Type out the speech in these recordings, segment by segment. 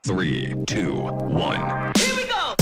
3, 2, 1. Here we go!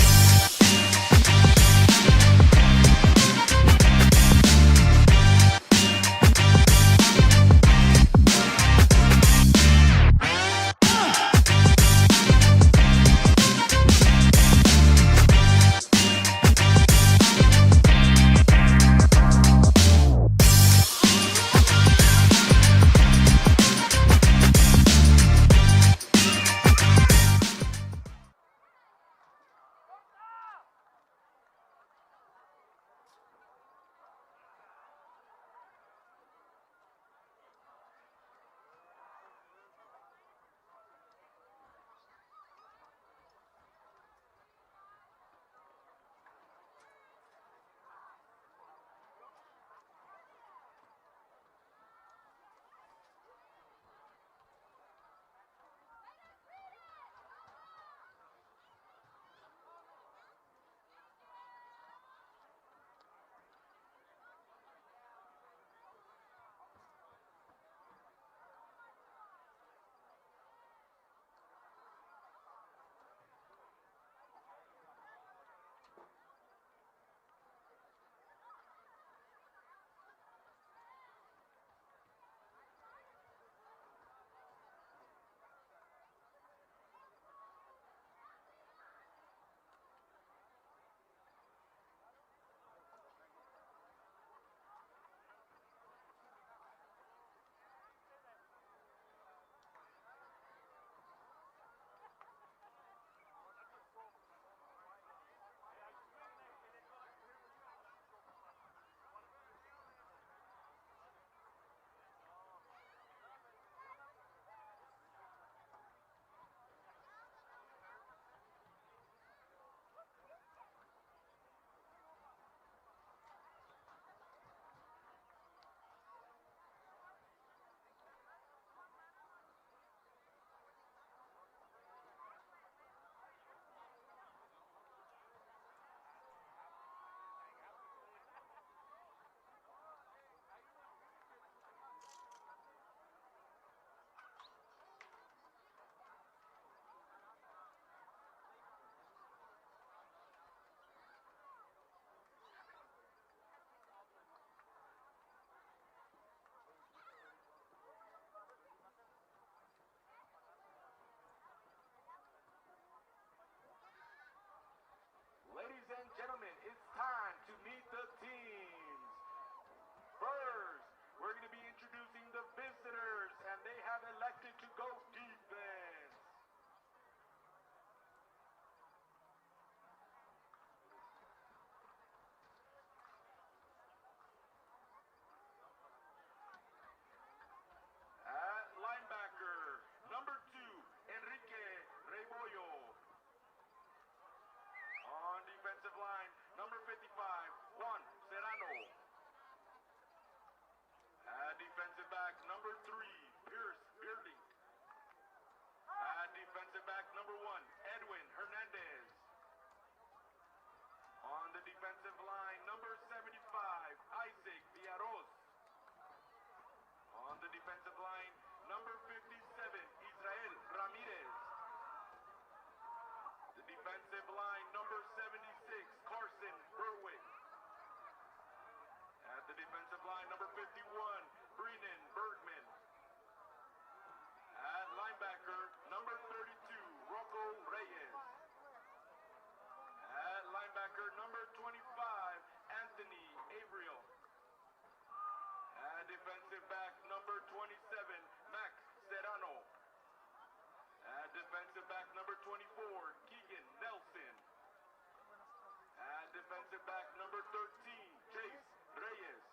Ladies and gentlemen, it's time to meet the teams. First, we're going to be introducing the visitors, and they have elected to go defense. At linebacker, number 2, Enrique Rebollo. On defensive line, number 55, Juan Serrano. At defensive back, number 3, Pierce Bearding. At defensive back, number 1, Edwin Hernandez. On the defensive line, number 75, Isaac Villarros. On the defensive line, number 57, Israel Ramirez. The defensive line, number 76, Carson Berwick. At the defensive line, number 51, Brennan Bergman. At linebacker, number 32, Rocco Reyes. At linebacker, number 25, Anthony Averill. At defensive back, number 27, Max Serrano. At defensive back, number 24, Keegan Nelson. At defensive back, number 13, Chase Reyes.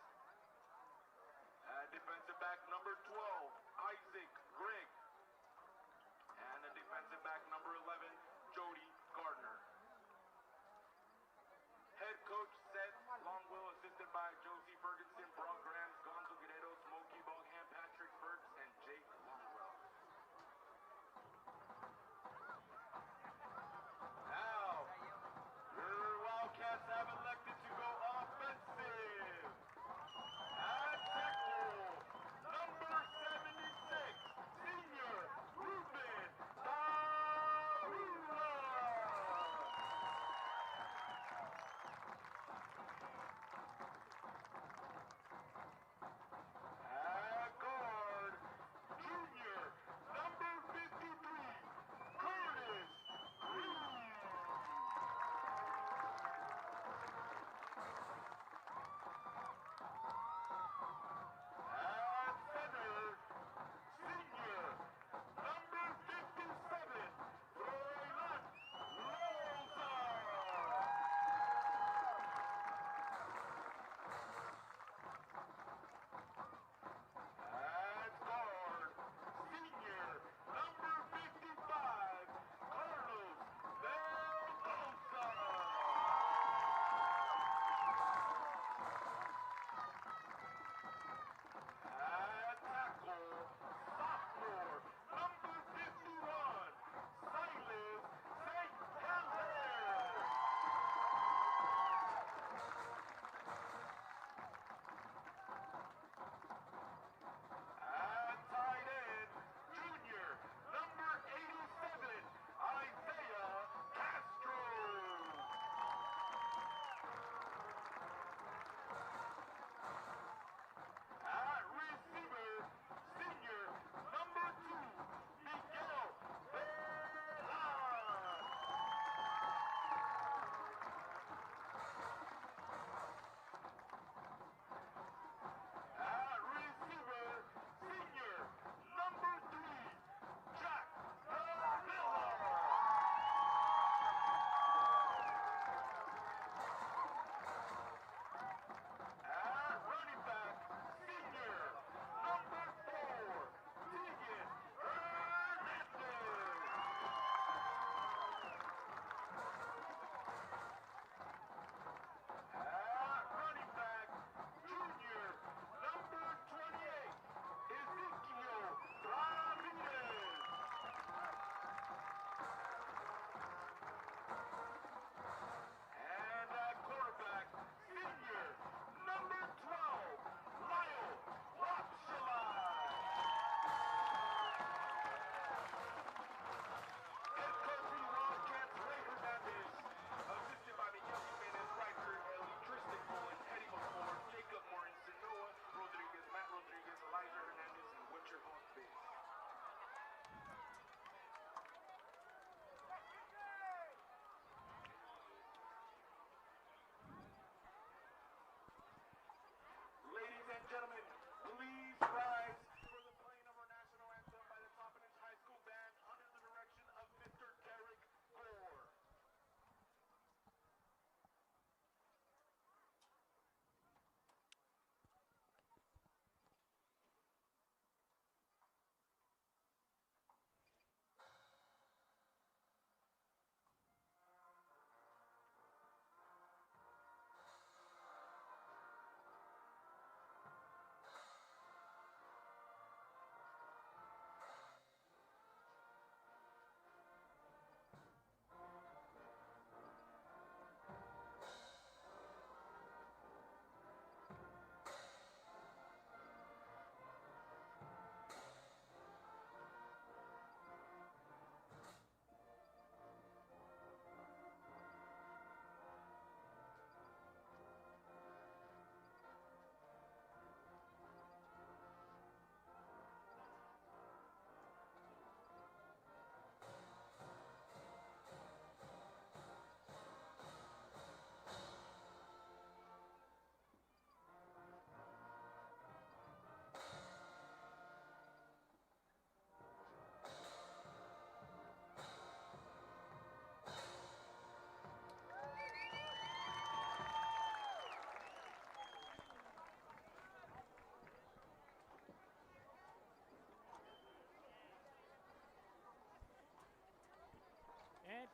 At defensive back, number 12, Isaac Gregg. And at defensive back, number 11, Jody Gardner. Head coach Seth Longwell, assisted by Josie Ferguson, Brock Grams, Gonzo Guerrero, Smokey Bogham, Patrick Burks, and Jake Longwell. Now, your Wildcats have elected to go offensive. At tackle, number 76,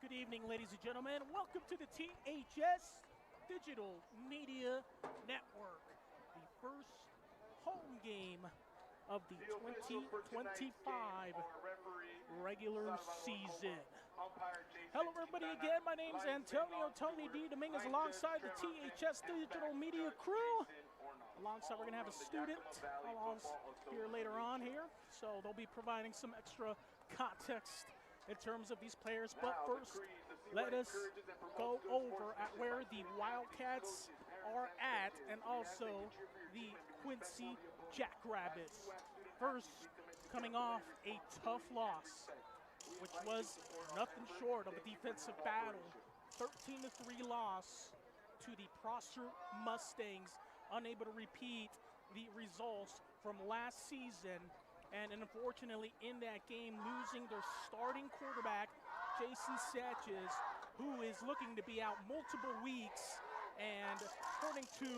Good evening, ladies and gentlemen. Welcome to the THS Digital Media Network, the first home game of the 2025 regular season. Hello, everybody, again. My name is Antonio Tony D. Dominguez alongside the THS Digital Media crew. Alongside, we're going to have a student along here later on here, so they'll be providing some extra context in terms of these players. But first, let us go over at where the Wildcats are at and also the Quincy Jackrabbits. First, coming off a tough loss, which was nothing short of a defensive battle. 13-3 loss to the Prosser Mustangs, unable to repeat the results from last season. And unfortunately, in that game, losing their starting quarterback, Jason Sanchez, who is looking to be out multiple weeks. And according to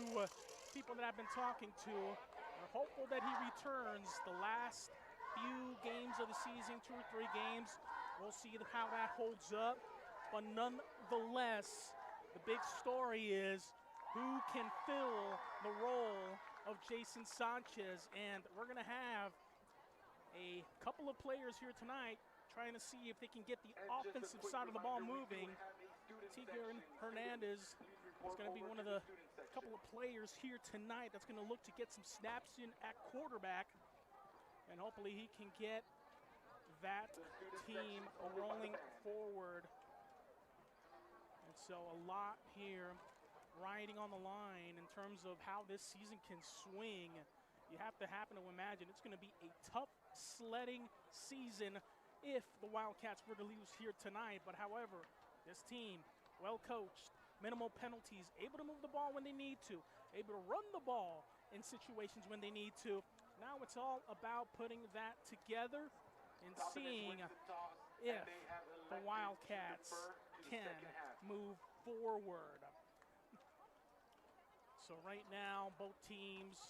people that I've been talking to, are hopeful that he returns the last few games of the season, 2 or 3 games. We'll see how that holds up. But nonetheless, the big story is who can fill the role of Jason Sanchez. And we're going to have a couple of players here tonight trying to see if they can get the offensive side of the ball moving. Tigran Hernandez is going to be one of the couple of players here tonight that's going to look to get some snaps in at quarterback. And hopefully he can get that team rolling forward. And so a lot here riding on the line in terms of how this season can swing. You have to happen to imagine it's going to be a tough sledding season if the Wildcats were to lose here tonight. But however, this team, well coached, minimal penalties, able to move the ball when they need to, able to run the ball in situations when they need to. Now it's all about putting that together and seeing if the Wildcats can move forward. So right now, both teams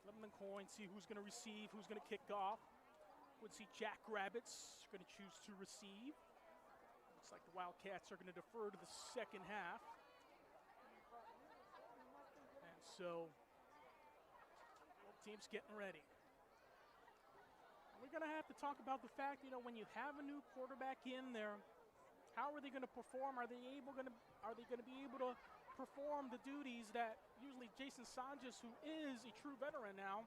flipping the coin, see who's going to receive, who's going to kick off. Quincy Jackrabbits are going to choose to receive. Looks like the Wildcats are going to defer to the second half. And so, both teams getting ready. We're going to have to talk about the fact, when you have a new quarterback in there, how are they going to perform? Are they going to be able to perform the duties that usually Jason Sanchez, who is a true veteran now,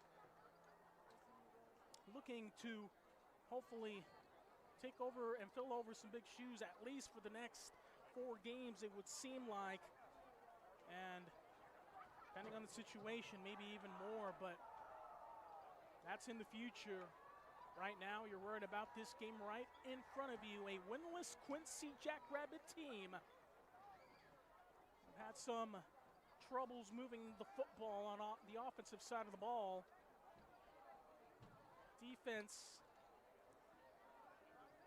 looking to hopefully take over and fill over some big shoes, at least for the next 4 games, it would seem like. And depending on the situation, maybe even more, but that's in the future. Right now, you're worried about this game right in front of you, a winless Quincy Jackrabbit team. Had some troubles moving the football on the offensive side of the ball. Defense,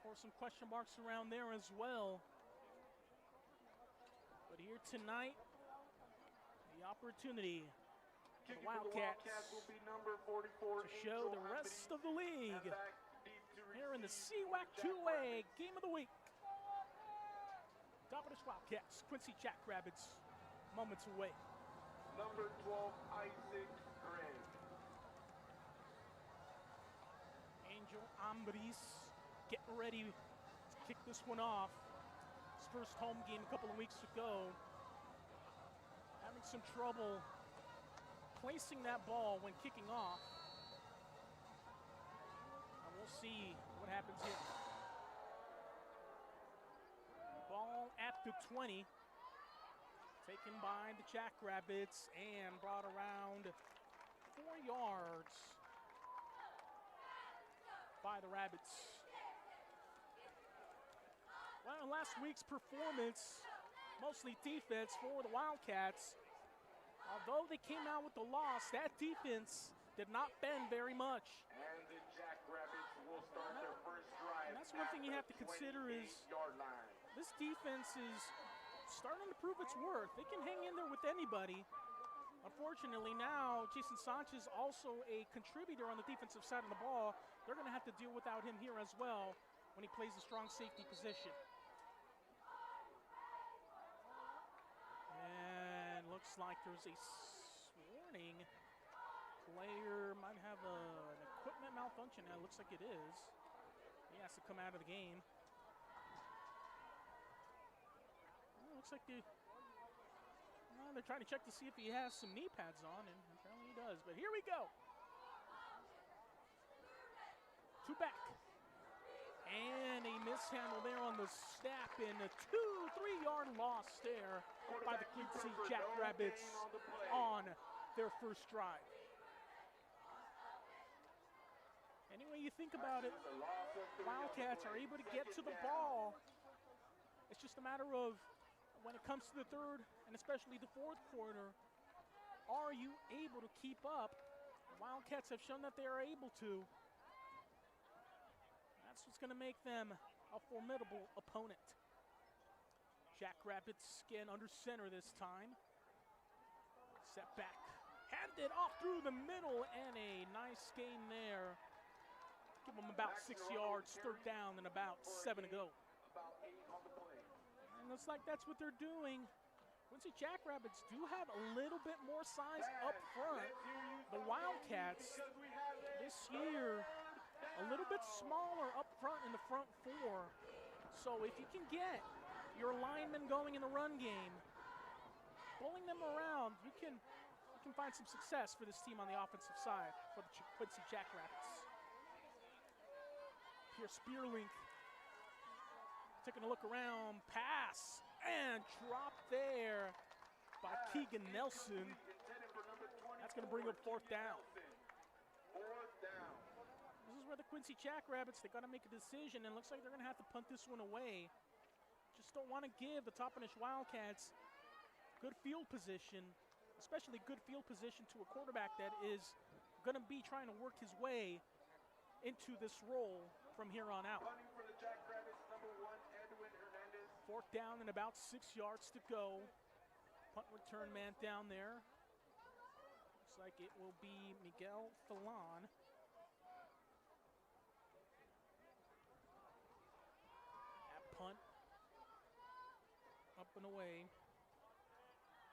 or some question marks around there as well. But here tonight, the opportunity for the Wildcats to show the rest of the league here in the CWAC 2A Game of the Week. Top of this Wildcats, Quincy Jackrabbits, moments away. Number 12, Isaac Gray. Angel Ambris getting ready to kick this one off. His first home game a couple of weeks ago. Having some trouble placing that ball when kicking off. And we'll see what happens here. Ball at the 20, taken by the Jackrabbits and brought around 4 yards by the Rabbits. Well, last week's performance, mostly defense for the Wildcats. Although they came out with the loss, that defense did not bend very much. And the Jackrabbits will start their first drive. And that's one thing you have to consider is this defense is starting to prove its worth. They can hang in there with anybody. Unfortunately, now Jason Sanchez, also a contributor on the defensive side of the ball. They're going to have to deal without him here as well when he plays the strong safety position. looks like there's a warning. Player might have an equipment malfunction. It looks like it is. He has to come out of the game. Looks like they're trying to check to see if he has some knee pads on, and apparently he does. But here we go. Two back. And a mishandle there on the snap, and a 2-3-yard loss there by the Quincy Jackrabbits on their first drive. Any way you think about it, Wildcats are able to get to the ball. It's just a matter of when it comes to the third and especially the fourth quarter, are you able to keep up? Wildcats have shown that they are able to. That's what's going to make them a formidable opponent. Jackrabbits again under center this time. Set back, handed off through the middle, and a nice gain there. Give them about 6 yards, third down, and about 7 to go. And looks like that's what they're doing. Quincy Jackrabbits do have a little bit more size up front. The Wildcats this year a little bit smaller up front in the front four. So if you can get your linemen going in the run game, pulling them around, you can find some success for this team on the offensive side for the Quincy Jackrabbits. Pierce Spearlink taking a look around, pass, and drop there by Keegan Nelson. That's going to bring up fourth down. This is where the Quincy Jackrabbits, they got to make a decision, and it looks like they're going to have to punt this one away. Just don't want to give the Toppenish Wildcats good field position, especially good field position to a quarterback that is going to be trying to work his way into this role from here on out. Fourth down and about 6 yards to go. Punt return man down there. Looks like it will be Miguel Fallon. At punt. Up and away.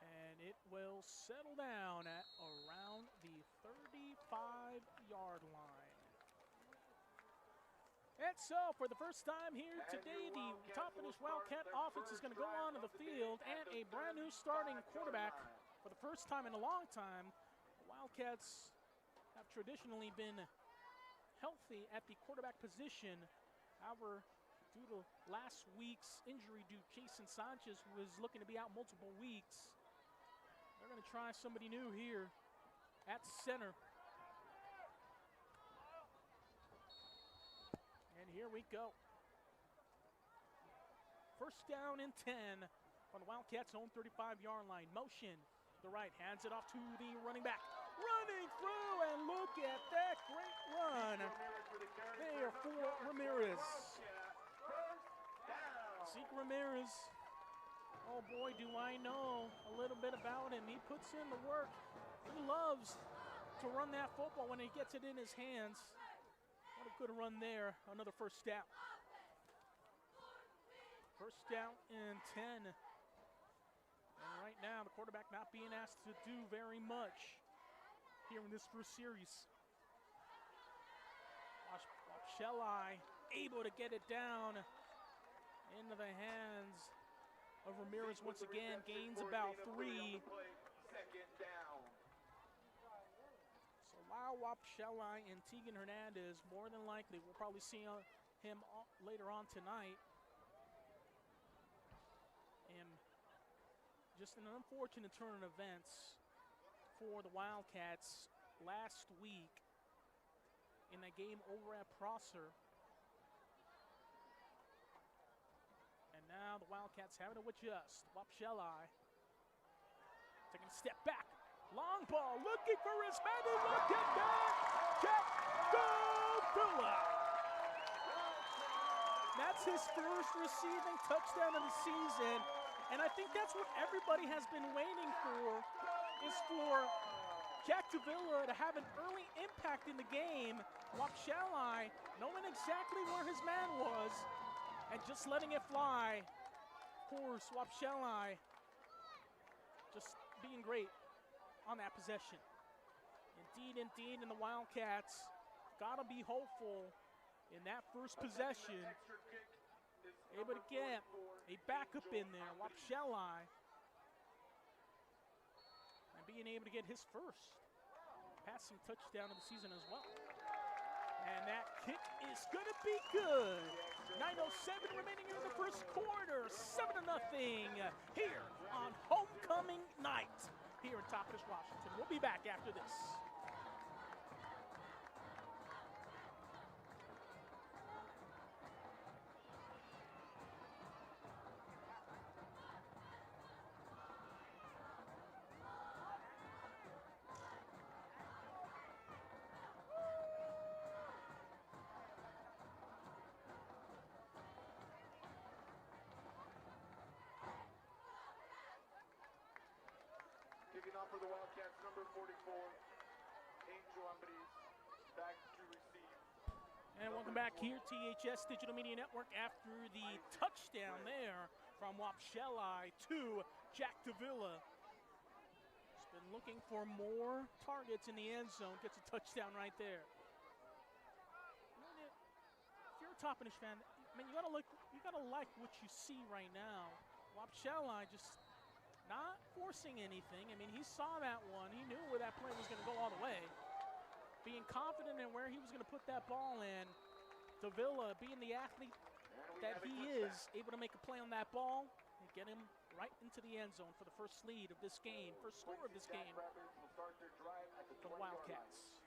And it will settle down at around the 35-yard line. And so, for the first time here today, the Toppenish Wildcat offense is going to go onto the field, and a brand new starting quarterback for the first time in a long time. The Wildcats have traditionally been healthy at the quarterback position. However, due to last week's injury due to Jason Sanchez, who was looking to be out multiple weeks, they're going to try somebody new here at center. And here we go. First down and 10 on the Wildcats' own 35-yard line. Motion, the right, hands it off to the running back. Running through, and look at that great run there for Ramirez. Zeke Ramirez. Oh boy, do I know a little bit about him. He puts in the work. He loves to run that football when he gets it in his hands. What a good run there. Another first down. First down and 10. And right now, the quarterback not being asked to do very much here in this first series. Wapsheli able to get it down into the hands of Ramirez once again. Gains about 3. Lyle Wapsheli and Tegan Hernandez, more than likely, we'll probably see him later on tonight. And just an unfortunate turn of events for the Wildcats last week in that game over at Prosser. And now the Wildcats having to adjust. Wapsheli taking a step back. Long ball, looking for his man, and look at that! Jackrabbits! That's his first receiving touchdown of the season, and I think that's what everybody has been waiting for, is for Jack Davila to have an early impact in the game. Wapsheli knowing exactly where his man was, and just letting it fly. Of course, Wapsheli just being great on that possession. Indeed, and the Wildcats got to be hopeful in that first possession, able to get a backup in there, Wapsheli, and being able to get his first passing touchdown of the season as well. And that kick is going to be good. 9:07 remaining here in the first quarter, 7-0 here on homecoming night here in Toppenish, Washington. We'll be back after this. Kicking off for the Wildcats, number 44, Angel Ambris, back to receive. And welcome back here, THS Digital Media Network, after the touchdown there from Wapsheli to Jack Davila. He's been looking for more targets in the end zone, gets a touchdown right there. If you're a Toppenish fan, I mean, you gotta like what you see right now. Wapsheli just not forcing anything. I mean, he saw that one. He knew where that play was going to go all the way. Being confident in where he was going to put that ball in. Davila, being the athlete that he is, able to make a play on that ball and get him right into the end zone for the first lead of this game, first score of this game for the Wildcats.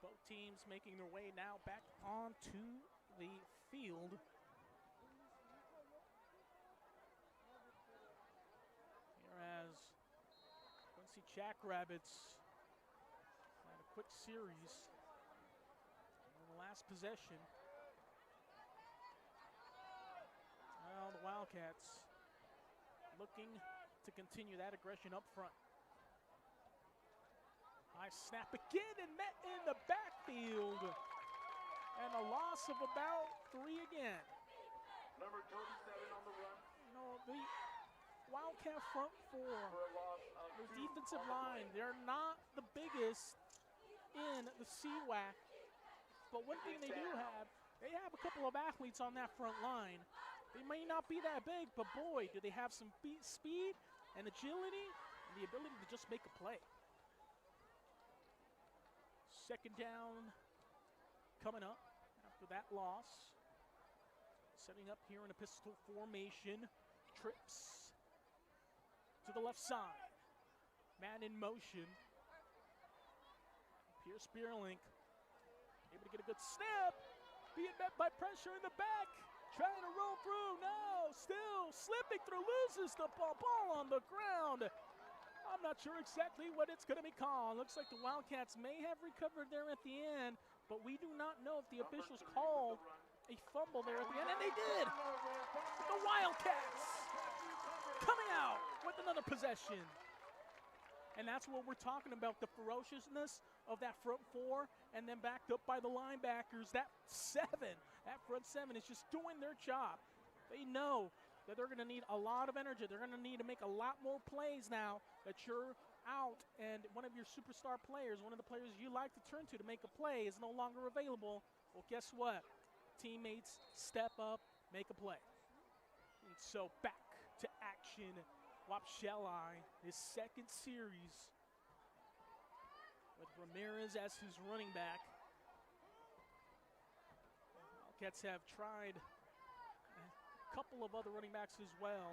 Both teams making their way now back onto the field. Here as Quincy Jackrabbits had a quick series in the last possession. Well, the Wildcats looking to continue that aggression up front. High snap again and met in the backfield. And a loss of about 3 again. Number 27 on the run. You know, the Wildcat front four, the defensive line, they're not the biggest in the CWAC. But one thing they do have, they have a couple of athletes on that front line. They may not be that big, but boy, do they have some speed and agility and the ability to just make a play. Second down coming up after that loss. Setting up here in a pistol formation. Trips to the left side. Man in motion. Pierce Spearlink able to get a good snap. Being met by pressure in the back. Trying to roll through. No, still slipping through. Loses the ball. Ball on the ground. I'm not sure exactly what it's going to be called. Looks like the Wildcats may have recovered there at the end, but we do not know if the officials called a fumble there at the end, and they did. The Wildcats coming out with another possession. And that's what we're talking about, the ferociousness of that front four, and then backed up by the linebackers. That front seven is just doing their job. They know that they're going to need a lot of energy. They're going to need to make a lot more plays now that you're out and one of your superstar players, one of the players you like to turn to make a play is no longer available. Well, guess what? Teammates step up, make a play. And so back to action. Wapsheli, his second series with Ramirez as his running back. Wildcats have tried couple of other running backs as well.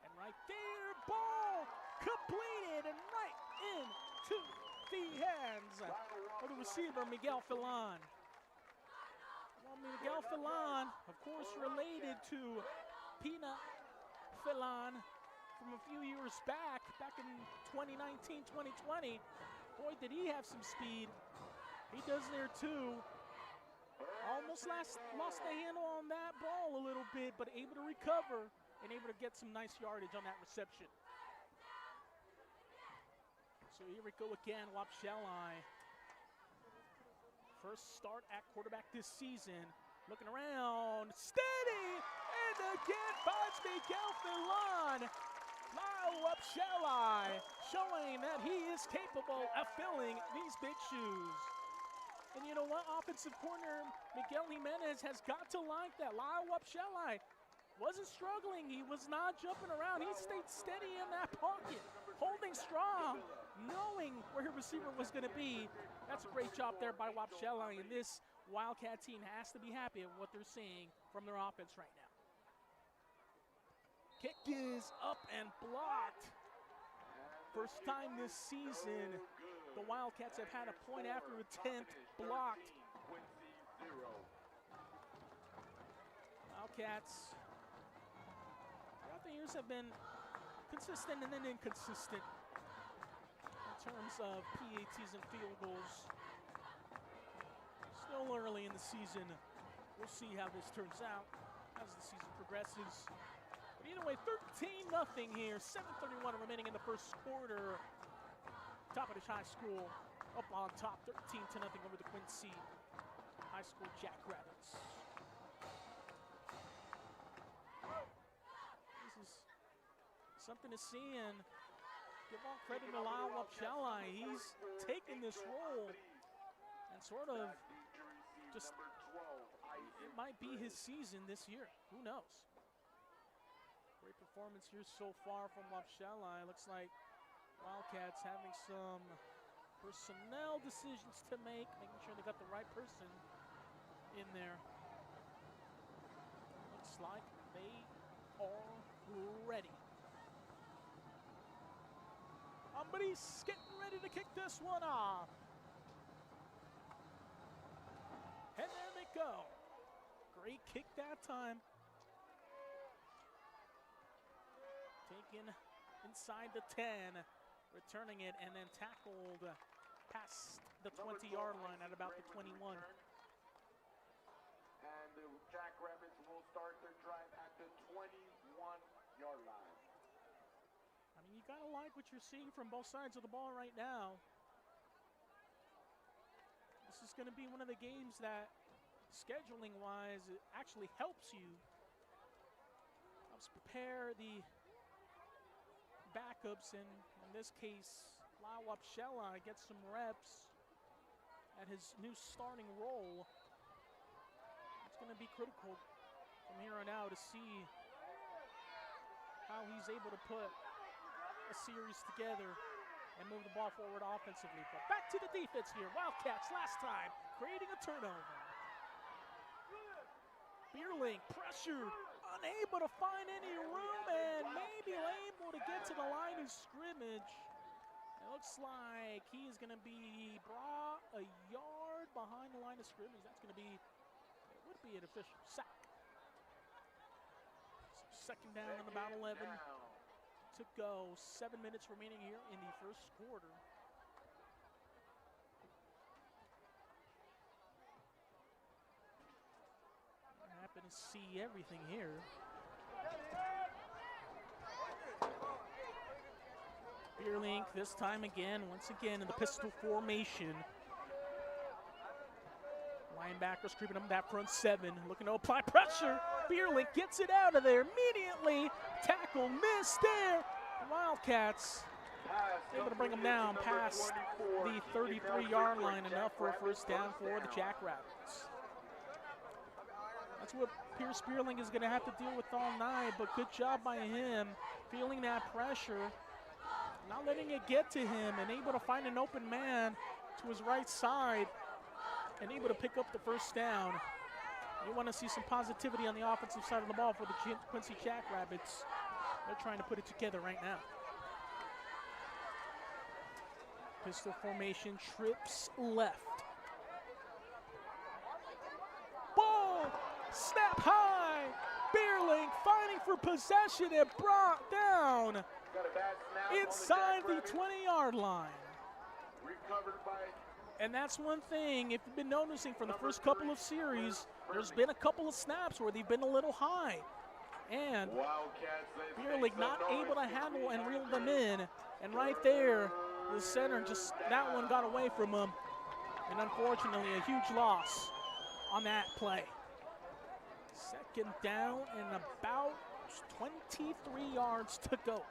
And right there, ball completed and right into the hands of the receiver, Miguel Filan. Well, Miguel Filan, of course, related to Pina Filan from a few years back in 2019, 2020. Boy, did he have some speed. He does there too. Almost lost the handle on that ball a little bit, but able to recover and able to get some nice yardage on that reception. So here we go again, Wapsheli First start at quarterback this season. Looking around, steady, and again finds Miguel Filon. Lyle Upshelli showing that he is capable of filling these big shoes. And you know what? Offensive corner Miguel Jimenez has got to like that. Lyle Upshelli wasn't struggling. He was not jumping around. He stayed steady in that pocket, holding strong, knowing where her receiver was going to be. That's a great job there by Upshelli, and this Wildcat team has to be happy with what they're seeing from their offense right now. Kick is up and blocked. First time this season the Wildcats have had a point after attempt blocked. Wildcats throughout the years have been consistent and then inconsistent in terms of PATs and field goals. Still early in the season. We'll see how this turns out as the season progresses. But either way, 13-0 here. 7:31 remaining in the first quarter. Toppenish High School up on top, 13-0 over the Quincy High School Jackrabbits. This is something to see, and give all credit to Lyle Upshelli. He's taken this role and sort of just, it might be his season this year. Who knows? Great performance here so far from Upshelli. Looks like Wildcats having some personnel decisions to make, making sure they got the right person in there. Looks like they are ready. Somebody's getting ready to kick this one off. And there they go. Great kick that time. Taken inside the 10. Returning it and then tackled past the 20-yard line at about the 21. And the Jackrabbits will start their drive at the 21-yard line. I mean, you gotta like what you're seeing from both sides of the ball right now. This is gonna be one of the games that, scheduling-wise, it actually helps you. Helps prepare the backups, and in this case, Lyle Upshelli gets some reps at his new starting role. It's going to be critical from here on out to see how he's able to put a series together and move the ball forward offensively. But back to the defense here. Wildcats last time creating a turnover. Beerling pressured, unable to find any room, and maybe able to get to the line of scrimmage. It looks like he is going to be brought a yard behind the line of scrimmage. That's going to be, it would be an official sack. So second down and about 11 to go. 7 minutes remaining here in the first quarter. Happen to see everything here. Beerlink this time again, once again in the pistol formation. Linebackers creeping up that front seven, looking to apply pressure. Beerlink gets it out of there immediately. Tackle missed there. The Wildcats able to bring them down past the 33-yard line, enough for a first down for the Jackrabbits. That's what Pierce Beerling is going to have to deal with all night, but good job by him feeling that pressure, not letting it get to him, and able to find an open man to his right side and able to pick up the first down. You want to see some positivity on the offensive side of the ball for the Quincy Jackrabbits. They're trying to put it together right now. Pistol formation, trips left. Ball! Snap high! Beerling fighting for possession and brought down inside the 20-yard line. And that's one thing, if you've been noticing from the first couple of series, there's been a couple of snaps where they've been a little high. And Beerling not able to handle and reel them in. And right there, the center just, that one got away from him. And unfortunately, a huge loss on that play. Second down and about 23 yards to go.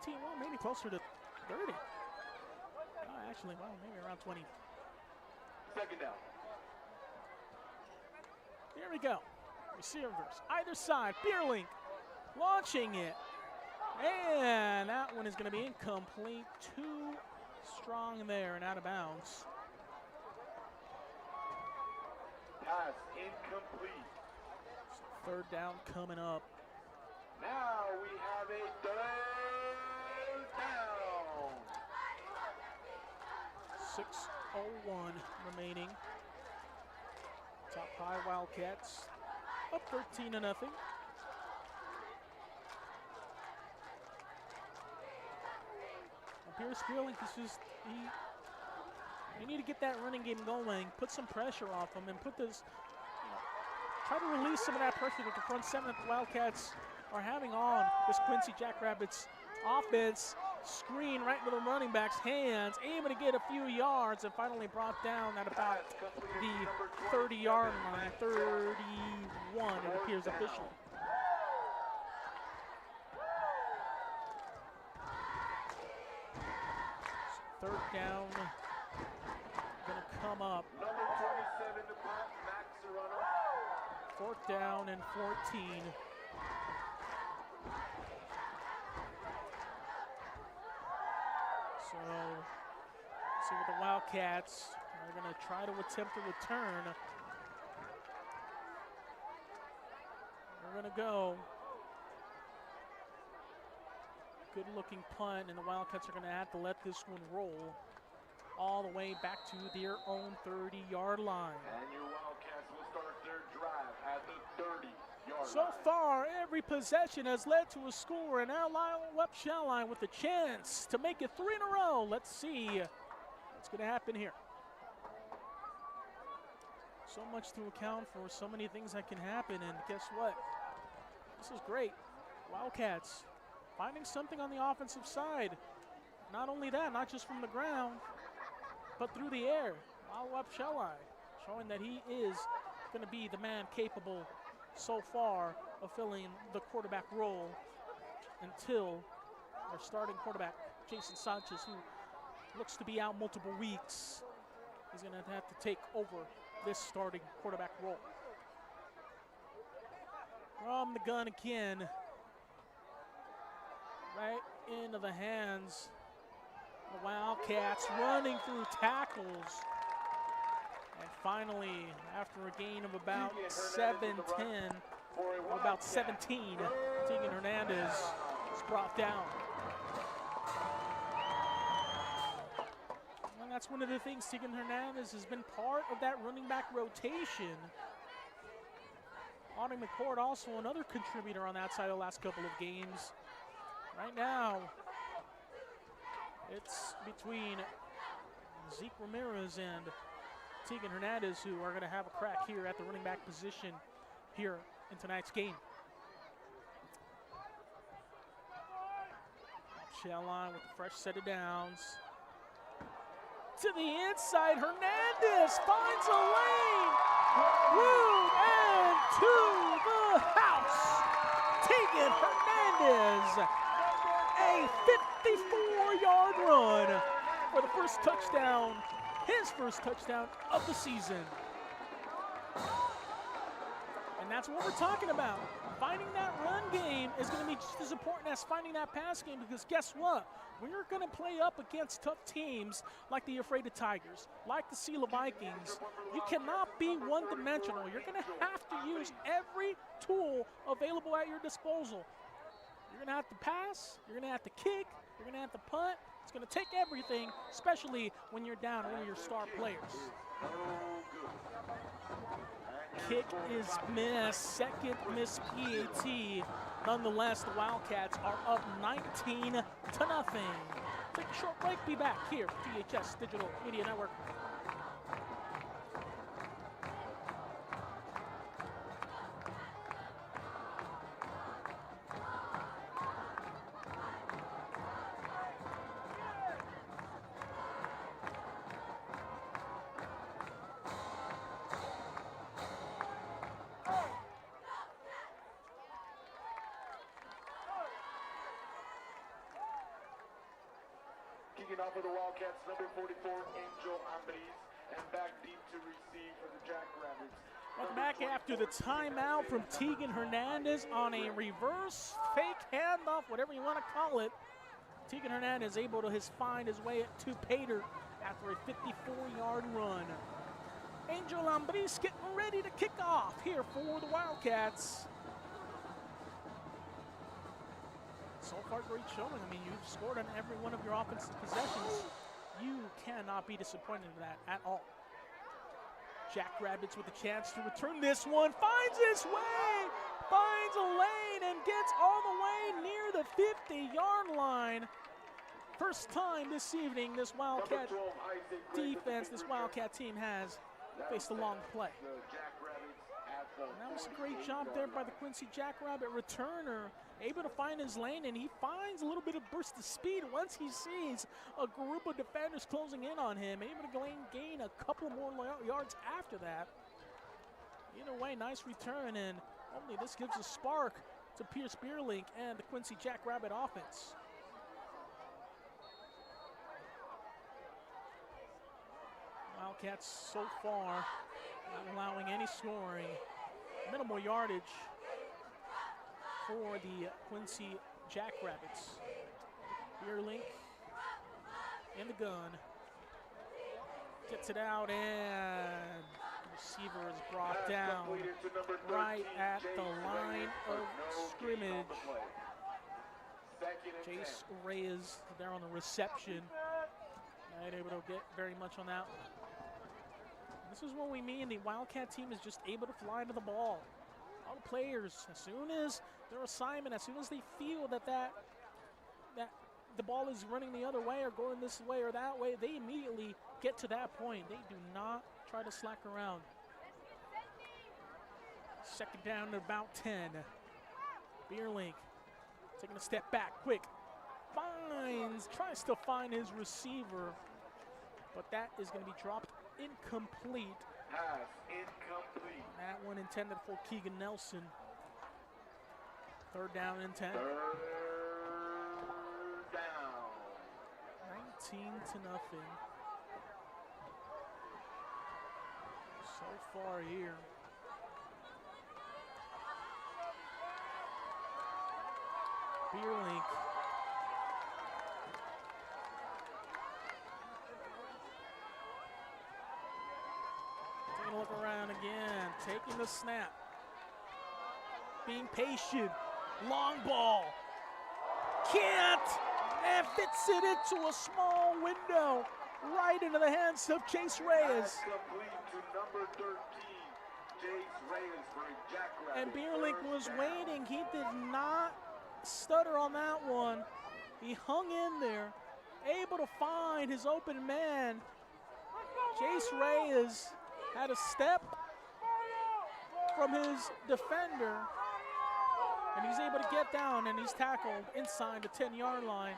20, well, maybe closer to 30. Actually, well, maybe around 20. Second down. Here we go. Receivers, either side. Beerlink launching it. And that one is going to be incomplete. Too strong there and out of bounds. Pass incomplete. Third down coming up. Now we have a third down. 6:01 remaining. Top high Wildcats up 13-0. Pierce Beerlink is just, you need to get that running game going, put some pressure off them, and put this, try to release some of that pressure that the front seven that the Wildcats are having on this Quincy Jackrabbits offense. Screen right into the running back's hands, able to get a few yards, and finally brought down at about the 30-yard line, 31 it appears officially. Third down gonna come up. Number 27 to punt, Max Serrano. Fourth down and 14. So, see what the Wildcats are gonna try to attempt a return. They're gonna go. Good looking punt, and the Wildcats are going to have to let this one roll all the way back to their own 30-yard line. And your Wildcats will start their drive at the 30-yard So far, every possession has led to a score, and now Lyle Webshellline with a chance to make it 3 in a row. Let's see what's going to happen here. So much to account for, so many things that can happen, and guess what? This is great. Wildcats finding something on the offensive side. Not only that, not just from the ground, but through the air. Lyle Webshellline showing that he is going to be the man capable so far of filling the quarterback role until their starting quarterback, Jason Sanchez, who looks to be out multiple weeks, is going to have to take over this starting quarterback role. From the gun again, right into the hands of the Wildcats, running through tackles. And finally, after a gain of about 17, Tegan Hernandez is brought down. And that's one of the things, Tegan Hernandez has been part of that running back rotation. Audrey McCord also another contributor on that side the last couple of games. Right now, it's between Zeke Ramirez and Tegan Hernandez, who are going to have a crack here at the running back position here in tonight's game. Webshellline with a fresh set of downs. To the inside, Hernandez finds a lane. Woo, and to the house. Tegan Hernandez, a 54-yard run for the first touchdown, his first touchdown of the season. And that's what we're talking about. Finding that run game is going to be just as important as finding that pass game, because guess what? We're going to play up against tough teams like the Afraid of Tigers, like the Sela Vikings. You cannot be one-dimensional. You're going to have to use every tool available at your disposal. You're going to have to pass, you're going to have to kick, you're going to have to punt. It's going to take everything, especially when you're down one of your star players. Kick is missed, second missed PAT. Nonetheless, the Wildcats are up 19-0. Take a short break, be back here, THS Digital Media Network. Kicking off for the Wildcats, number 44, Angel Ambris, and back deep to receive for the Jackrabbits. Welcome back after the timeout from Tegan Hernandez on a reverse fake handoff, whatever you want to call it. Tegan Hernandez able to find his way to Pater after a 54-yard run. Angel Ambris getting ready to kick off here for the Wildcats. So far, great showing. I mean, you've scored on every one of your offensive possessions. You cannot be disappointed in that at all. Jackrabbits with a chance to return this one. Finds his way, finds a lane, and gets all the way near the 50-yard line. First time this evening this Wildcat defense, this Wildcat team has faced a long play. And that was a great job there by the Quincy Jackrabbit returner, able to find his lane, and he finds a little bit of burst of speed once he sees a group of defenders closing in on him, able to gain a couple more yards after that. Either way, nice return, and hopefully this gives a spark to Pierce Beerlink and the Quincy Jackrabbit offense. Wildcats so far not allowing any scoring. Minimal yardage for the Quincy Jackrabbits. Beerlink in the gun. Gets it out, and the receiver is brought down right at the line of scrimmage. Jace Reyes there on the reception. Not able to get very much on that one. This is what we mean. The Wildcat team is just able to fly to the ball. All the players, as soon as their assignment, as soon as they feel that the ball is running the other way or going this way or that way, they immediately get to that point. They do not try to slack around. Second down to about 10. Beerlink taking a step back, quick. Tries to find his receiver, but that is going to be dropped incomplete. Pass incomplete. That one intended for Keegan Nelson. Third down and 10. Third down. 19-0. So far here. Beerlink. Taking a look around again, taking the snap. Being patient. Long ball. Can't. And fits it into a small window. Right into the hands of Chase Reyes. Complete to number 13, Chase Reyes for Jackrabbits. And Beerlink was waiting. He did not stutter on that one. He hung in there, able to find his open man. Chase Reyes had a step from his defender, and he's able to get down, and he's tackled inside the 10-yard line.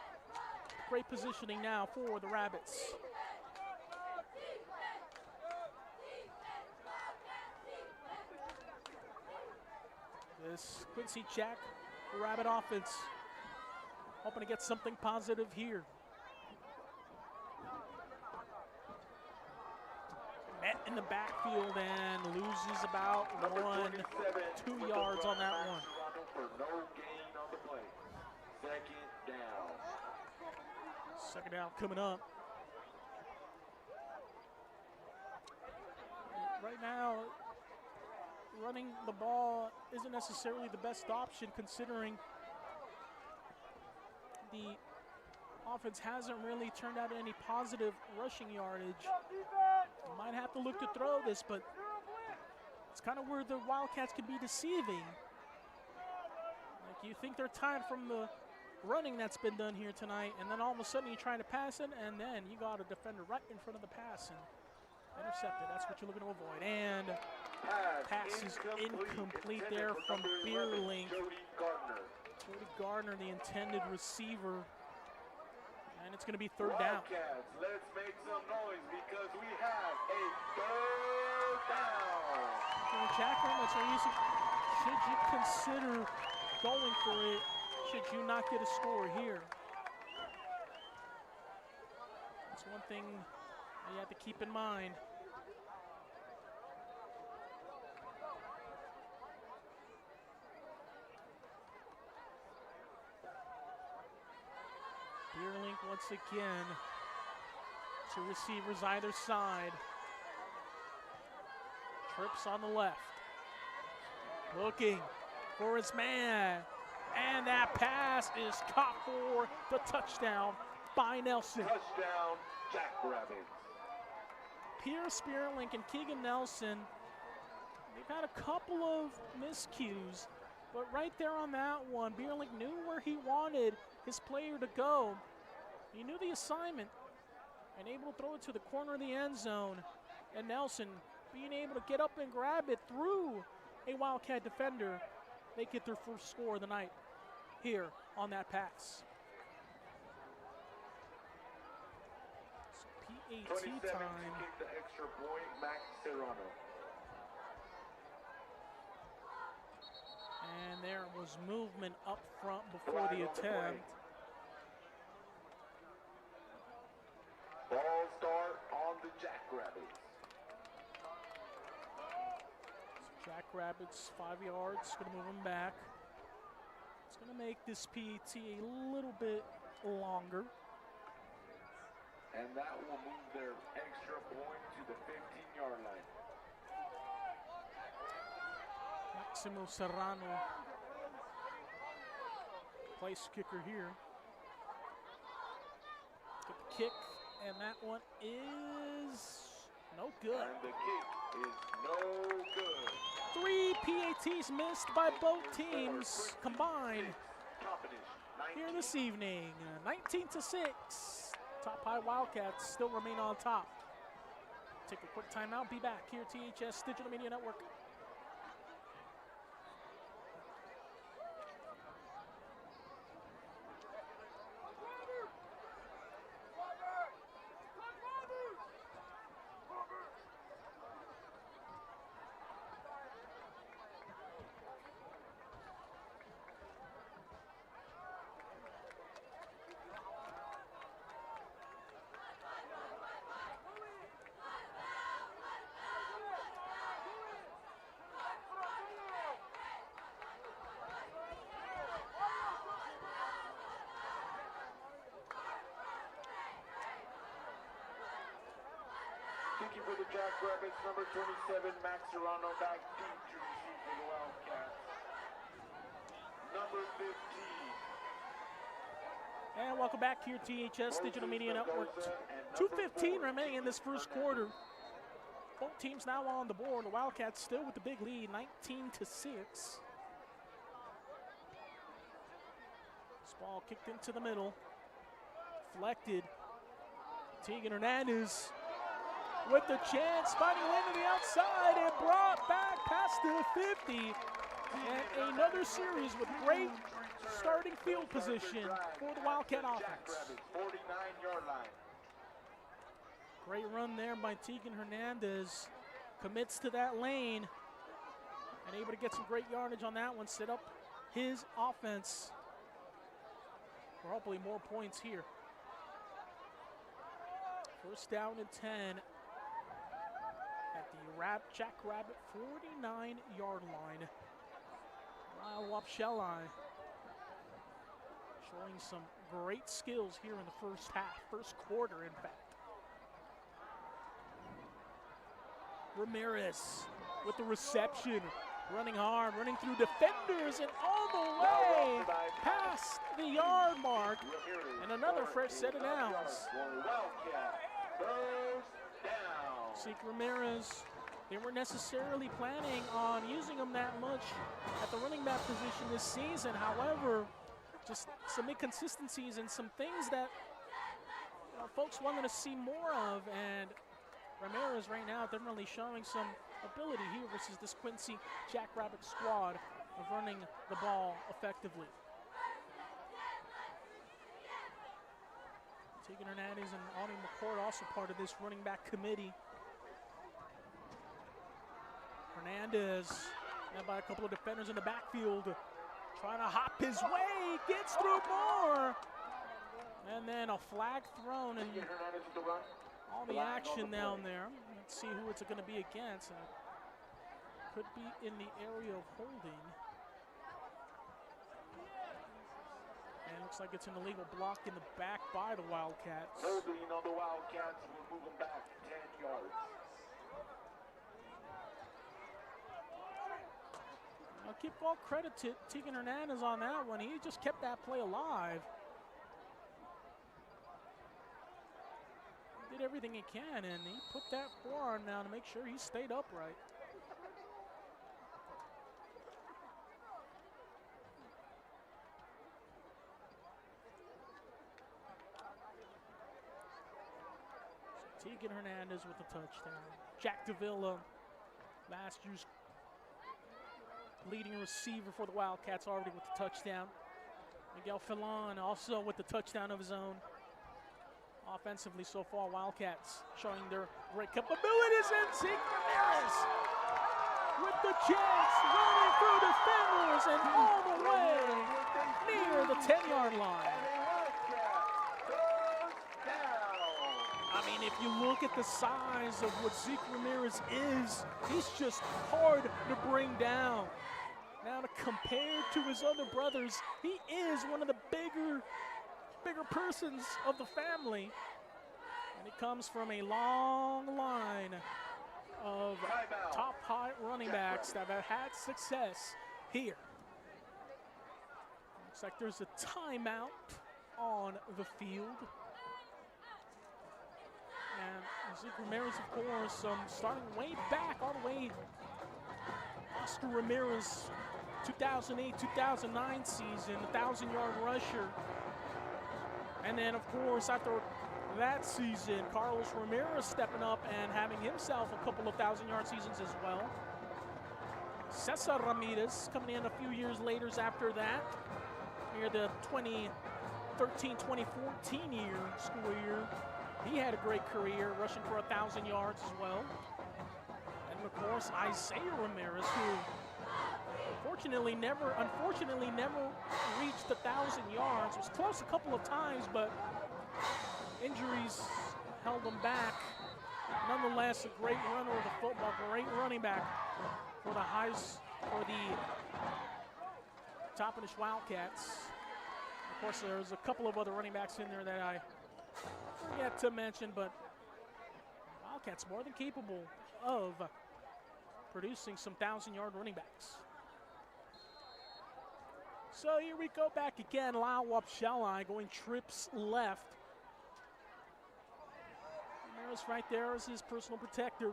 Great positioning now for the Rabbits. This Quincy Jackrabbit offense hoping to get something positive here. Met in the backfield and loses about 2 yards on that one. For no gain on the play. Second down. Second down coming up. Right now, running the ball isn't necessarily the best option, considering the offense hasn't really turned out any positive rushing yardage. You might have to look to throw this, but it's kind of where the Wildcats can be deceiving. Like, you think they're tired from the running that's been done here tonight, and then all of a sudden you're trying to pass it, and then you got a defender right in front of the pass and intercepted. That's what you're looking to avoid. And pass is incomplete there from Beerlink. Jody Gardner, the intended receiver. And it's going to be third down. Wildcats, let's make some noise because we have a third down. Jackrabbits, should you consider going for it should you not get a score here? That's one thing you have to keep in mind. Beerlink once again. Two receivers either side. Trips on the left. Looking for his man. And that pass is caught for the touchdown by Nelson. Touchdown, Jackrabbits. Pierce Beerlink and Keegan Nelson, they've had a couple of miscues, but right there on that one, Beerlink knew where he wanted his player to go. He knew the assignment and able to throw it to the corner of the end zone. And Nelson being able to get up and grab it through a Wildcat defender. They get their first score of the night here on that pass. So PAT 27 time. to kick the extra point, Max Serrano. And there was movement up front before Flag the on the play. attempt. Ball start on the Jackrabbits. Jackrabbits 5 yards, gonna move them back. It's gonna make this PAT a little bit longer. And that will move their extra point to the 15-yard line. Maximo Serrano, place kicker here. Get the kick, and that one is no good. And the kick is no good. 3 PATs missed by both teams combined here this evening. 19-6. Top High Wildcats still remain on top. Take a quick timeout. Be back here, THS Digital Media Network. Kicking for the Jackrabbits, number 27, Max Serrano, back deep to receive for the Wildcats. Number 15. And welcome back here, THS Digital Media Network. 2:15 remaining in this first quarter. Both teams now on the board. The Wildcats still with the big lead, 19-6. This ball kicked into the middle. Deflected. Tegan Hernandez with the chance, finding a lane to the outside and brought back past the 50. And another series with great starting field position for the Wildcat offense. 49-yard line. Great run there by Tegan Hernandez. Commits to that lane and able to get some great yardage on that one. Set up his offense for hopefully more points here. First down and 10 at the Jackrabbit 49-yard line. Lyle Wapshelai showing some great skills here in the first half, first quarter in fact. Ramirez with the reception, running hard, running through defenders and all the way past the yard mark. And another fresh set of downs. Zeke Ramirez, they weren't necessarily planning on using him that much at the running back position this season. However, just some inconsistencies and some things that folks wanted to see more of. And Ramirez right now definitely showing some ability here versus this Quincy Jackrabbit squad of running the ball effectively. Tegan Hernandez and Audie McCord also part of this running back committee. Hernandez, and by a couple of defenders in the backfield, trying to hop his way, gets through more. And then a flag thrown and all the action down there. Let's see who it's going to be against. Could be in the area of holding. And it looks like it's an illegal block in the back by the Wildcats. Holding on the Wildcats will move them back 10 yards. I'll give all credit to Tegan Hernandez on that one. He just kept that play alive. He did everything he can, and he put that forearm down to make sure he stayed upright. So Tegan Hernandez with the touchdown. Jack Davila, last year's leading receiver for the Wildcats, already with the touchdown. Miguel Filon also with the touchdown of his own. Offensively so far, Wildcats showing their great capabilities, and Zeke Ramirez with the chance, running through defenders and all the way near the 10-yard line. I mean, if you look at the size of what Zeke Ramirez is, he's just hard to bring down. Now, compared to his other brothers, he is one of the bigger persons of the family. And he comes from a long line of top high running backs that have had success here. Looks like there's a timeout on the field. And Zeke Ramirez, of course, starting way back, all the way Oscar Ramirez, 2008-2009 season, 1,000-yard rusher. And then, of course, after that season, Carlos Ramirez stepping up and having himself a couple of 1,000-yard seasons as well. Cesar Ramirez coming in a few years later after that, near the 2013-2014 school year. He had a great career, rushing for 1,000 yards as well. And, of course, Isaiah Ramirez, who unfortunately never reached 1,000 yards. Was close a couple of times, but injuries held him back. Nonetheless, a great runner of the football, great running back for the Toppenish Wildcats. Of course, there's a couple of other running backs in there that I forget to mention, but Wildcats more than capable of producing some 1,000-yard running backs. So here we go back again. Lyle Wapsheli going trips left. Ramirez right there as his personal protector,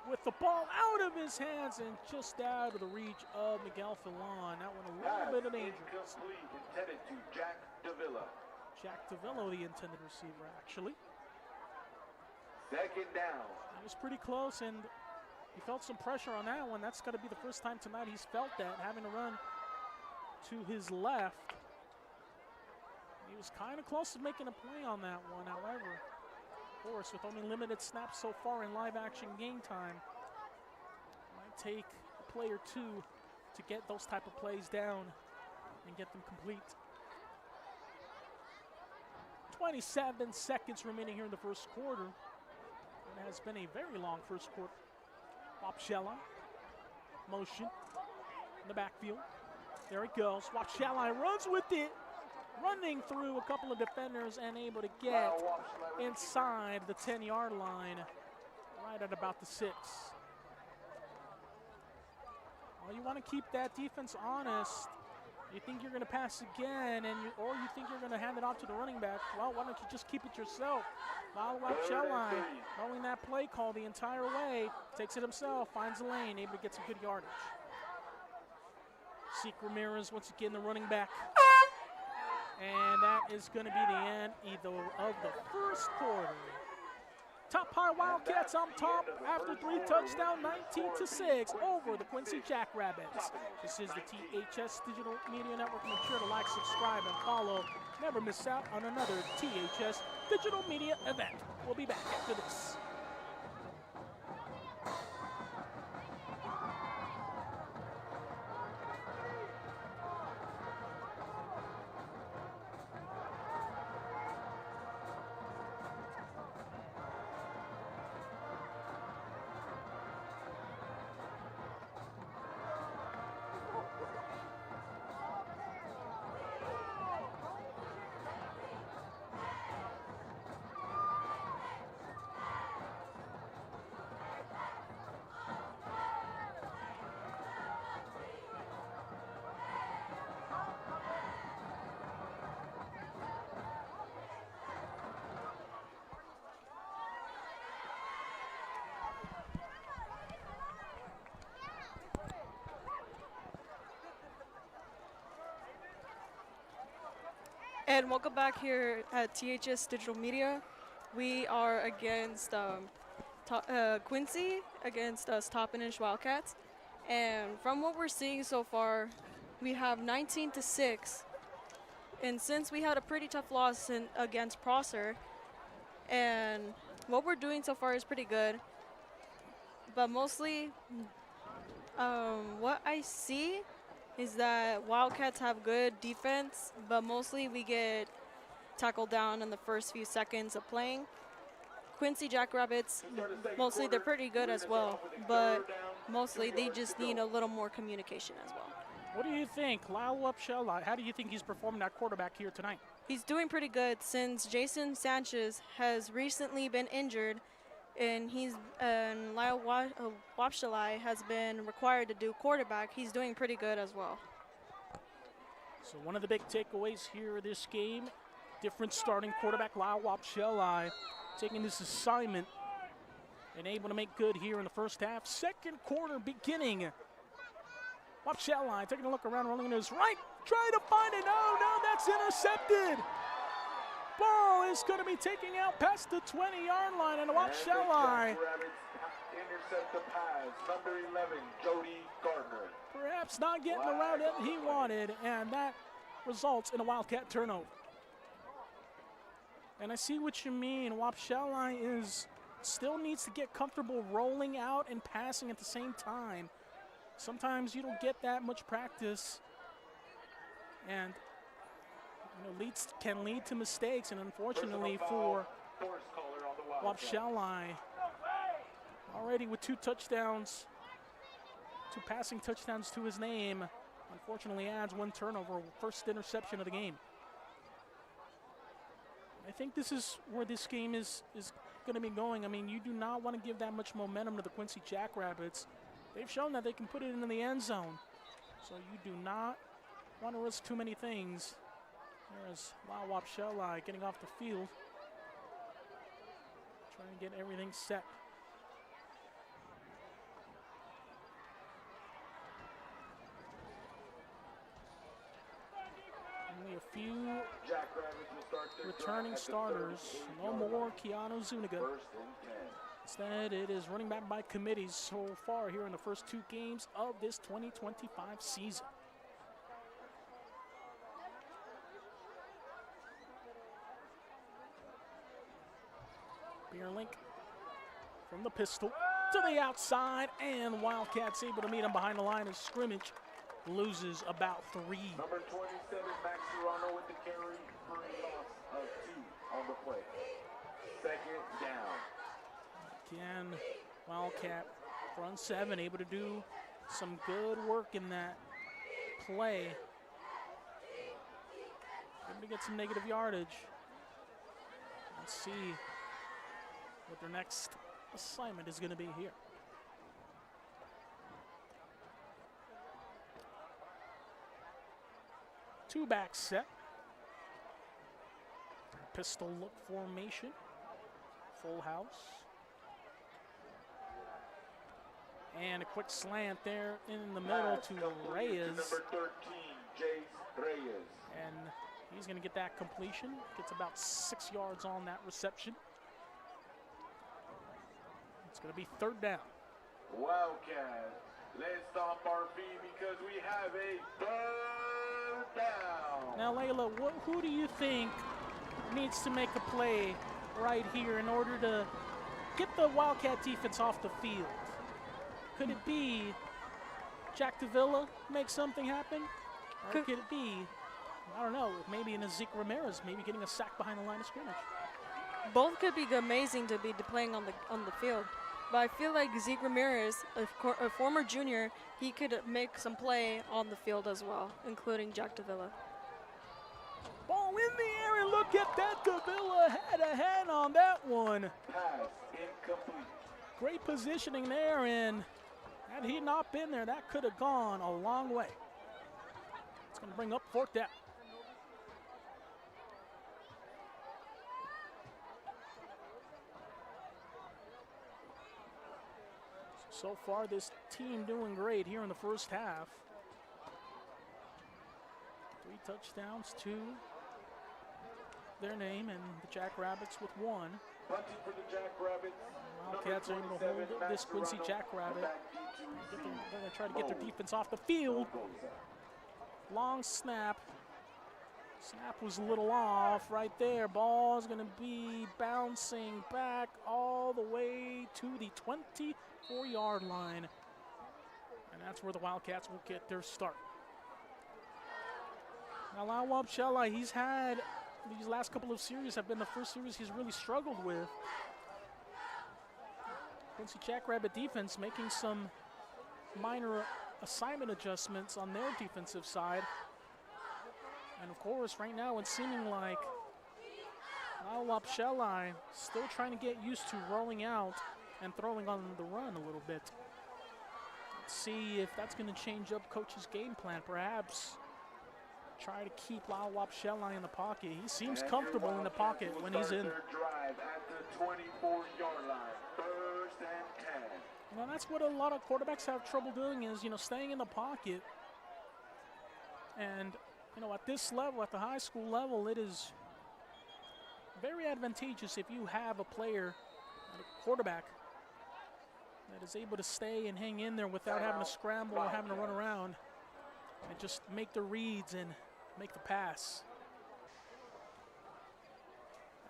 with the ball out of his hands and just out of the reach of Miguel Filon. That one a little bit of danger. Intended to Jack Davila. Jack Davila, the intended receiver, actually. Second down. He was pretty close, and he felt some pressure on that one. That's got to be the first time tonight he's felt that, having to run to his left. He was kind of close to making a play on that one. However, of course, with only limited snaps so far in live action game time, it might take a play or two to get those type of plays down and get them complete. 27 seconds remaining here in the first quarter. It has been a very long first quarter. Wapsheli, motion in the backfield. There he goes. Wapsheli runs with it, running through a couple of defenders and able to get inside the 10-yard line, right at about the 6. Well, you want to keep that defense honest. You think you're going to pass again, or you think you're going to hand it off to the running back. Well, why don't you just keep it yourself? Lyle Wapsheli, knowing that play call the entire way, takes it himself, finds the lane, able to get some good yardage. Zeke Ramirez once again the running back. And that is going to be the end either of the first quarter. Top high Wildcats on top after 3 touchdowns, 19-6 over the Quincy Jackrabbits. This is the THS Digital Media Network. Make sure to like, subscribe, and follow. Never miss out on another THS Digital Media event. We'll be back after this. And welcome back here at THS Digital Media. We are against Quincy, against us Toppenish Wildcats. And from what we're seeing so far, we have 19-6. And since we had a pretty tough loss against Prosser, and what we're doing so far is pretty good. But mostly, what I see is that Wildcats have good defense, but mostly we get tackled down in the first few seconds of playing. Quincy Jackrabbits, mostly they're pretty good as well, but mostly they just need a little more communication as well. What do you think? Lyle Wapshela, how do you think he's performing at quarterback here tonight? He's doing pretty good since Jason Sanchez has recently been injured, and Lyle Wapshela has been required to do quarterback. He's doing pretty good as well. So one of the big takeaways here of this game, different starting quarterback Lyle Wapshela taking this assignment and able to make good here in the first half. Second quarter beginning. Wapshela taking a look around, rolling to his right, trying to find it. No, that's intercepted. Ball is going to be taking out past the 20-yard line, and Wapshela intercept the pass, number 11, Jody Gardner. Perhaps not getting the route that he wanted, and that results in a Wildcat turnover. And I see what you mean. Wapshela still needs to get comfortable rolling out and passing at the same time. Sometimes you don't get that much practice, and can lead to mistakes. And unfortunately for Wapshela, already with 2 touchdowns, 2 passing touchdowns to his name, unfortunately adds 1 turnover, first interception of the game. I think this is where this game is going to be going. I mean, you do not want to give that much momentum to the Quincy Jackrabbits. They've shown that they can put it into the end zone. So you do not want to risk too many things. There's Lyle Wapshela getting off the field, trying to get everything set. Only a few returning starters. No more Keanu Zuniga. Instead, it is running back by committees so far here in the first 2 games of this 2025 season. Beerlink from the pistol to the outside, and Wildcats able to meet him behind the line of scrimmage. Loses about 3. Number 27, Max Serrano with the carry for a loss of 2 on the play. Second down. Again, Wildcat front 7 able to do some good work in that play. Able to get some negative yardage. Let's see what their next assignment is going to be here. Two-back set. Pistol look formation. Full house. And a quick slant there in the middle to Reyes. Number 13, Jace Reyes. And he's going to get that completion. Gets about 6 yards on that reception. It's going to be 3rd down. Wildcats, let's stomp our feet because we have a 3rd down. Now, Layla, who do you think needs to make a play right here in order to get the Wildcat defense off the field? Could it be Jack Davila make something happen? Or could it be, I don't know, maybe an Zeke Ramirez maybe getting a sack behind the line of scrimmage? Both could be amazing to be playing on the field. But I feel like Zeke Ramirez, a former junior, he could make some play on the field as well, including Jack Davila. Ball in the air, and look at that. Davila had a hand on that one. Pass incomplete. Great positioning there, and had he not been there, that could have gone a long way. It's going to bring up 4th down. So far, this team doing great here in the first half. 3 touchdowns, 2 their name, and the Jackrabbits with 1. Bunting for the Jackrabbits. Wildcats are able to hold this Quincy Jackrabbit. They're going to try to get their defense off the field. Long snap. Snap was a little off right there. Ball is going to be bouncing back all the way to the 24-yard line. And that's where the Wildcats will get their start. Now, Lawab Shelai, he's had these last couple of series have been the first series he's really struggled with. Quincy Jackrabbit defense making some minor assignment adjustments on their defensive side. And of course, right now it's seeming like Lawab Shelai still trying to get used to rolling out and throwing on the run a little bit. Let's see if that's going to change up coach's game plan. Perhaps try to keep Lawab Shelai in the pocket. He seems comfortable in the pocket when he's in. Drive at the 24-yard line. First and 10. Now that's what a lot of quarterbacks have trouble doing is, staying in the pocket. And, at this level, at the high school level, it is very advantageous if you have a player, a quarterback, that is able to stay and hang in there without having to scramble or having to run around and just make the reads and make the pass.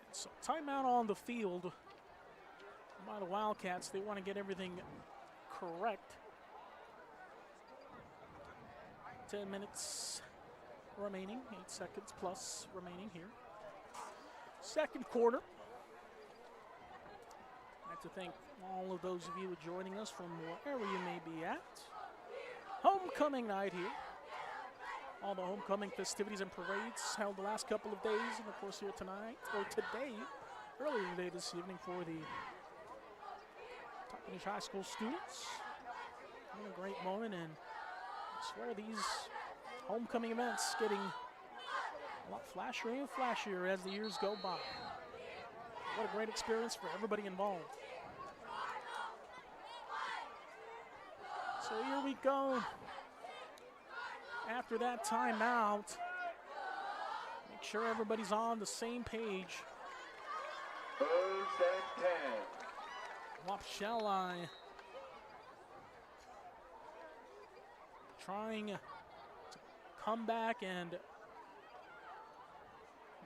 And so timeout on the field by the Wildcats. They want to get everything correct. 10 minutes remaining, 8 seconds plus remaining here. Second quarter. I'd like to thank all of those of you joining us from wherever you may be at. Homecoming night here. All the homecoming festivities and parades held the last couple of days, and of course here tonight, or today, earlier today this evening for the Toppenish High School students. What a great moment, and I swear these homecoming events getting a lot flashier and flashier as the years go by. What a great experience for everybody involved. So here we go. After that timeout, make sure everybody's on the same page. First and 10. Wapshelai trying to come back and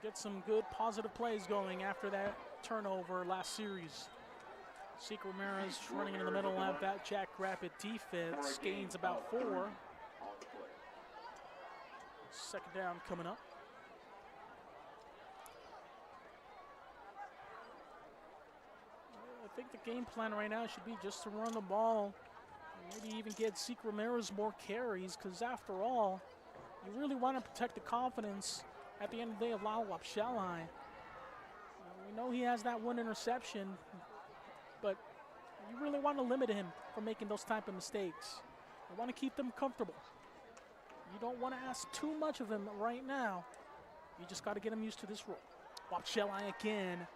get some good positive plays going after that turnover last series. Seek Ramirez running into the middle of that Jackrabbit defense, gains about 4. Second down coming up. I think the game plan right now should be just to run the ball, maybe even get Seek Ramirez more carries, because after all, you really want to protect the confidence at the end of the day of Lawab Shelai. We know he has that 1 interception, but you really want to limit him from making those type of mistakes. You want to keep them comfortable. You don't want to ask too much of him right now. You just got to get him used to this role. Wapshelai again,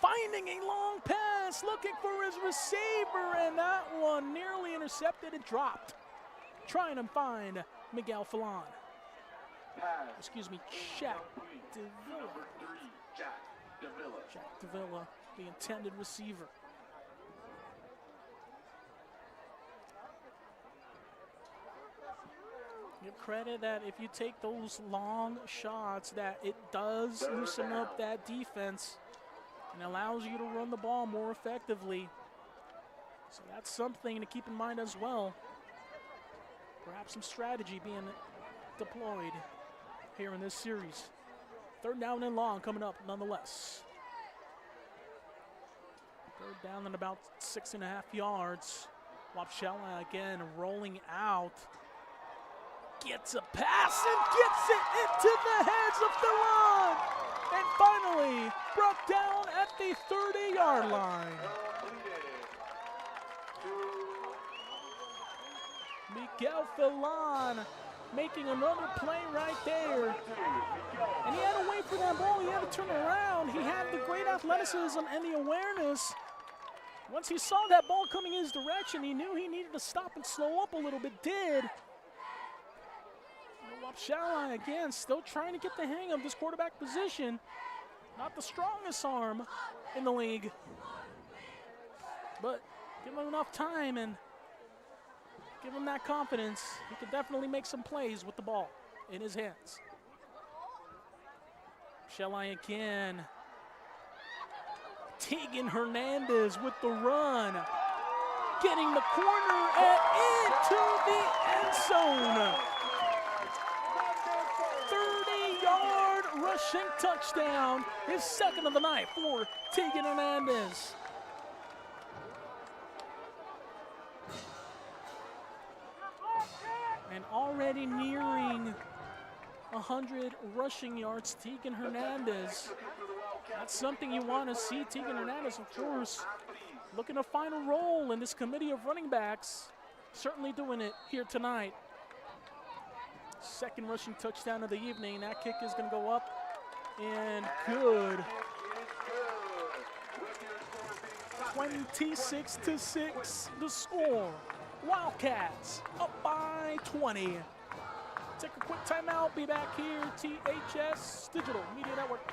finding a long pass, looking for his receiver, and that one nearly intercepted and dropped. Trying to find Miguel Falon. Excuse me, Jack Davila. Jack Davila, the intended receiver. Give credit that if you take those long shots, that it does loosen up that defense and allows you to run the ball more effectively. So that's something to keep in mind as well. Perhaps some strategy being deployed here in this series. Third down and long coming up nonetheless. Third down and about 6.5 yards. Wapshelai again rolling out. Gets a pass and gets it into the hands of Falon. And finally brought down at the 30-yard line. Miguel Falon making another play right there. And he had to wait for that ball. He had to turn around. He had the great athleticism and the awareness. Once he saw that ball coming his direction, he knew he needed to stop and slow up a little bit. Did. Wapshelai again still trying to get the hang of this quarterback position. Not the strongest arm in the league, but give him enough time and give him that confidence. He can definitely make some plays with the ball in his hands. Shall again. Tegan Hernandez with the run. Getting the corner and into the end zone. 30-yard rushing touchdown. His second of the night for Tegan Hernandez. And already nearing 100 rushing yards, Tegan Hernandez. That's something you want to see. Tegan Hernandez, of course, looking to find a role in this committee of running backs. Certainly doing it here tonight. Second rushing touchdown of the evening. That kick is going to go up and good. 26-6 the score. Wildcats up by 20. Take a quick timeout. Be back here. THS Digital Media Network.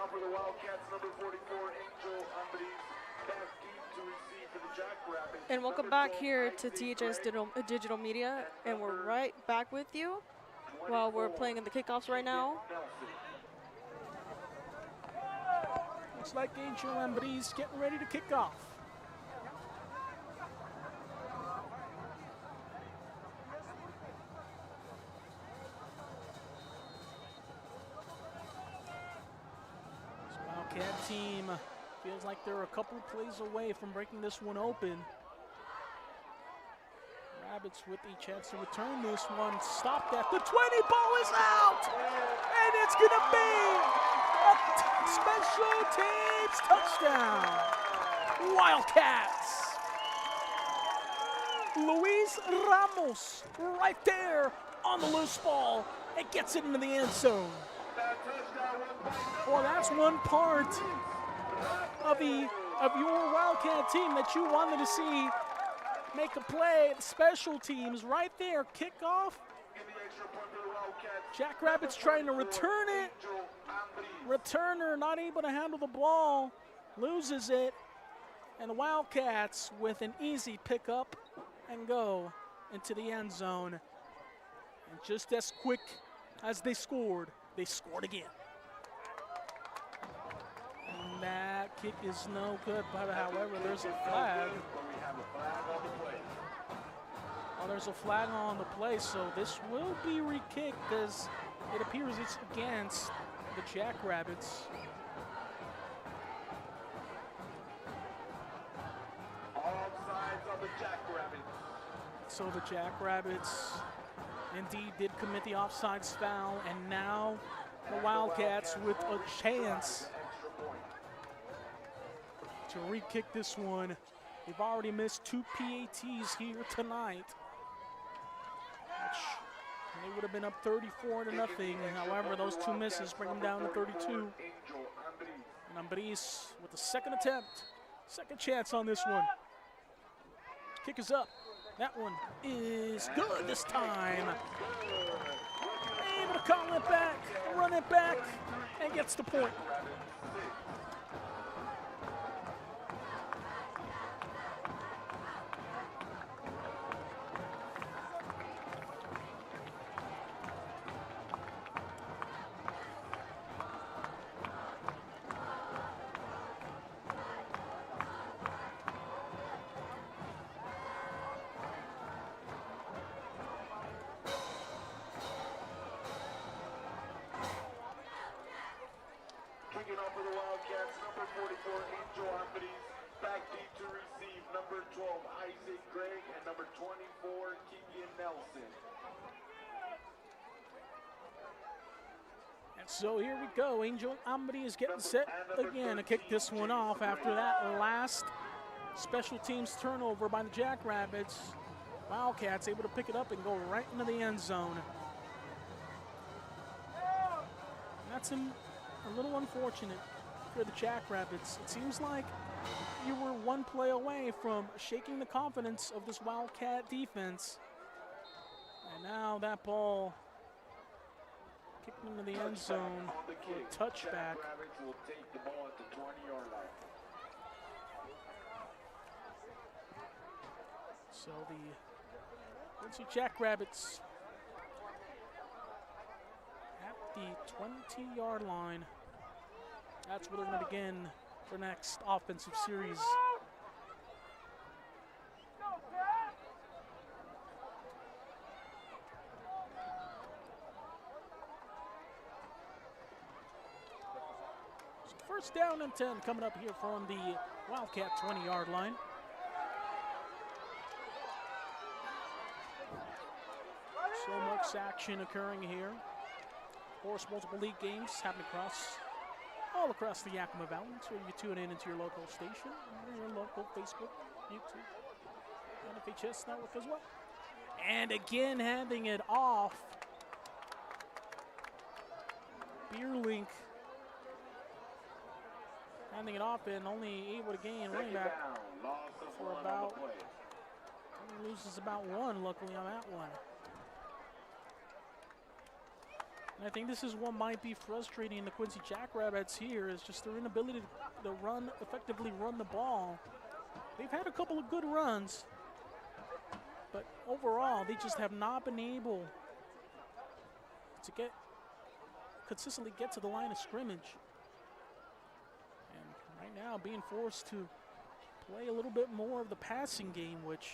For the Wildcats, number 44, Angel Humbries, pass deep to receive for the Jackrabbits. And welcome back here to THS Digital Media, and we're right back with you while we're playing in the kickoffs right now. Looks like Angel Humbries getting ready to kick off. Wildcat team feels like they're a couple plays away from breaking this one open. Rabbits with a chance to return this one. Stopped at the 20. Ball is out! And it's going to be a special teams touchdown. Wildcats. Luis Ramos right there on the loose ball. It gets it into the end zone. Well, that's one part of your Wildcat team that you wanted to see make a play. Special teams right there. Kickoff. Jackrabbits trying to return it. Returner not able to handle the ball. Loses it. And the Wildcats with an easy pickup and go into the end zone. And just as quick as they scored again. And that kick is no good, but however, there's a flag. Oh, there's a flag on the play, so this will be re-kicked as it appears it's against the Jackrabbits. Offsides on the Jackrabbits. So the Jackrabbits indeed did commit the offsides foul, and now the Wildcats with a chance to re-kick this one. They've already missed 2 PATs here tonight. They would have been up 34-0. However, those 2 misses bring them down to 32. And Ambris with the second attempt, second chance on this one. Kick is up. That one is good this time. Able to call it back, run it back, and gets the point. Kicking off for the Wildcats, number 44, Angel Humbries. Back deep to receive, number 12, Isaac Gregg, and number 24, Keegan Nelson. And so here we go. Angel Humbries is getting set again to kick this one off after that last Special teams turnover by the Jackrabbits. Wildcats able to pick it up and go right into the end zone. That's a little unfortunate for the Jackrabbits. It seems like you were one play away from shaking the confidence of this Wildcat defense. And now that ball kicked into the end zone for a touchback. Jackrabbits will take the ball at the 20-yard line. So the Quincy Jackrabbits at the 20-yard line. That's where they're going to begin their next offensive series. So first down and 10 coming up here from the Wildcat 20-yard line. So much action occurring here. Of course, multiple league games happening all across the Yakima Valley. So you tune in into your local station, your local Facebook, YouTube, and FHS network as well. And again, handing it off. Beerlink handing it off and only able to gain running back for about, loses about one, luckily on that one. And I think this is what might be frustrating the Quincy Jackrabbits here, is just their inability to effectively run the ball. They've had a couple of good runs, but overall, they just have not been able to consistently get to the line of scrimmage. And right now, being forced to play a little bit more of the passing game, which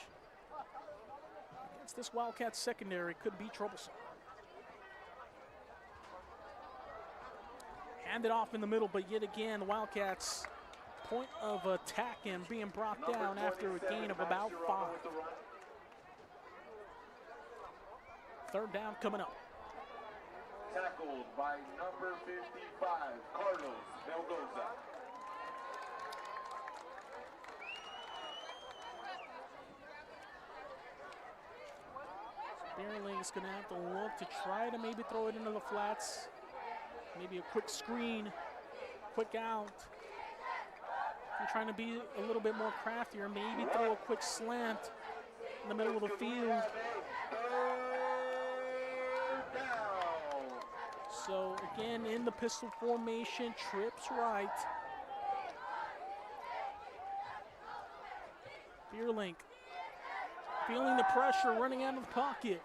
against this Wildcat secondary could be troublesome. Handed off in the middle, but yet again, the Wildcats' point of attack and being brought down after a gain of about 5. Third down coming up. Tackled by number 55, Carlos Melgoza. Beerling's going to have to look to try to maybe throw it into the flats. Maybe a quick screen, quick out. You're trying to be a little bit more craftier. Maybe throw a quick slant in the middle of the field. So again, in the pistol formation, trips right. Beerlink feeling the pressure, running out of the pocket.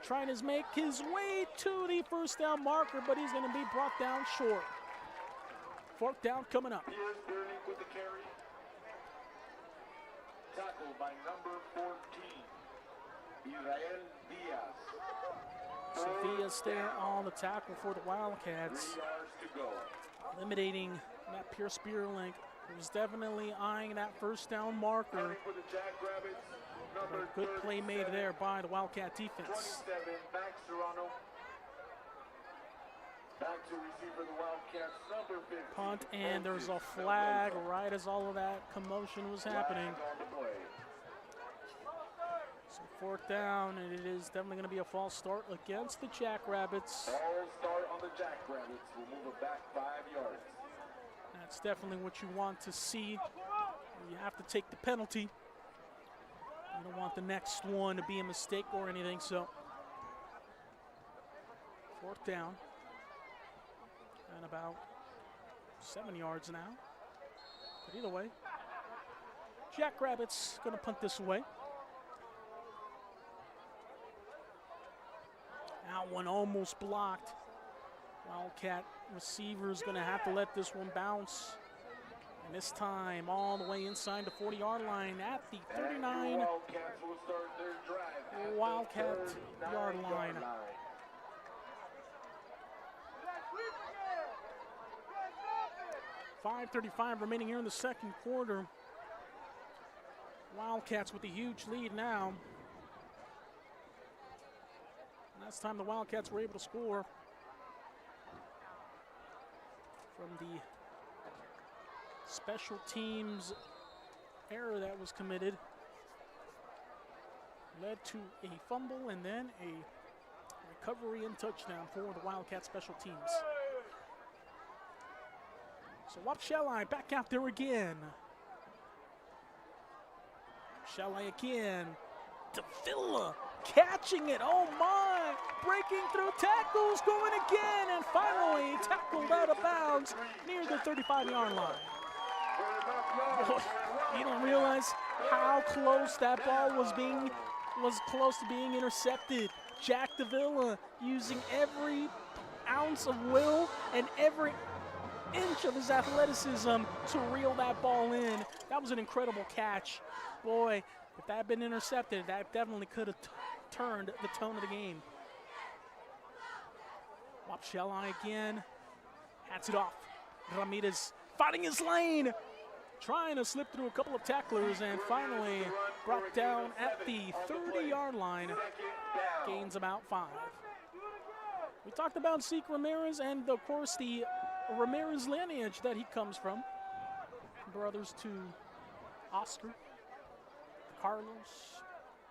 Trying to make his way to the first down marker, but he's going to be brought down short. Fourth down coming up. Here's Beerlink with the carry. Tackled by number 14, Israel Diaz. So Diaz there on the tackle for the Wildcats. 3 yards to go. Eliminating that Pierce Beerlink, who was definitely eyeing that first down marker. Running for the Jackrabbits, number Good play made there by the Wildcat defense. 27, Max Serrano. Back to receiver the Wildcats, number 15. Punt, and there's a flag right as all of that commotion was happening. Flag on the play. So fourth down, and it is definitely going to be a false start against the Jackrabbits. All start on the Jackrabbits. We'll move it back 5 yards. That's definitely what you want to see. You have to take the penalty. You don't want the next one to be a mistake or anything, so fourth down. And about 7 yards now. But either way, Jackrabbits going to punt this away. That one almost blocked. Wildcat receiver's going to have to let this one bounce. And this time all the way inside the 40-yard line at the 39 Wildcats will start their drive at the Wildcat 39-yard line. 5:35 remaining here in the second quarter. Wildcats with a huge lead now. Last time the Wildcats were able to score from the special teams error that was committed led to a fumble and then a recovery and touchdown for the Wildcat special teams. So Wapsheli back out there again. Wapsheli again. Davila catching it. Oh my! Breaking through tackles, going again, and finally tackled out of bounds near the 35-yard line. Boy, you don't realize how close that ball was close to being intercepted. Jack Davila using every ounce of will and every inch of his athleticism to reel that ball in. That was an incredible catch. Boy, if that had been intercepted, that definitely could have turned the tone of the game. Wapsheli again, hats it off. Ramirez finding his lane, trying to slip through a couple of tacklers, and finally brought down at the 30-yard line. Gains about 5. We talked about Zeke Ramirez and, of course, the Ramirez lineage that he comes from. Brothers to Oscar, Carlos,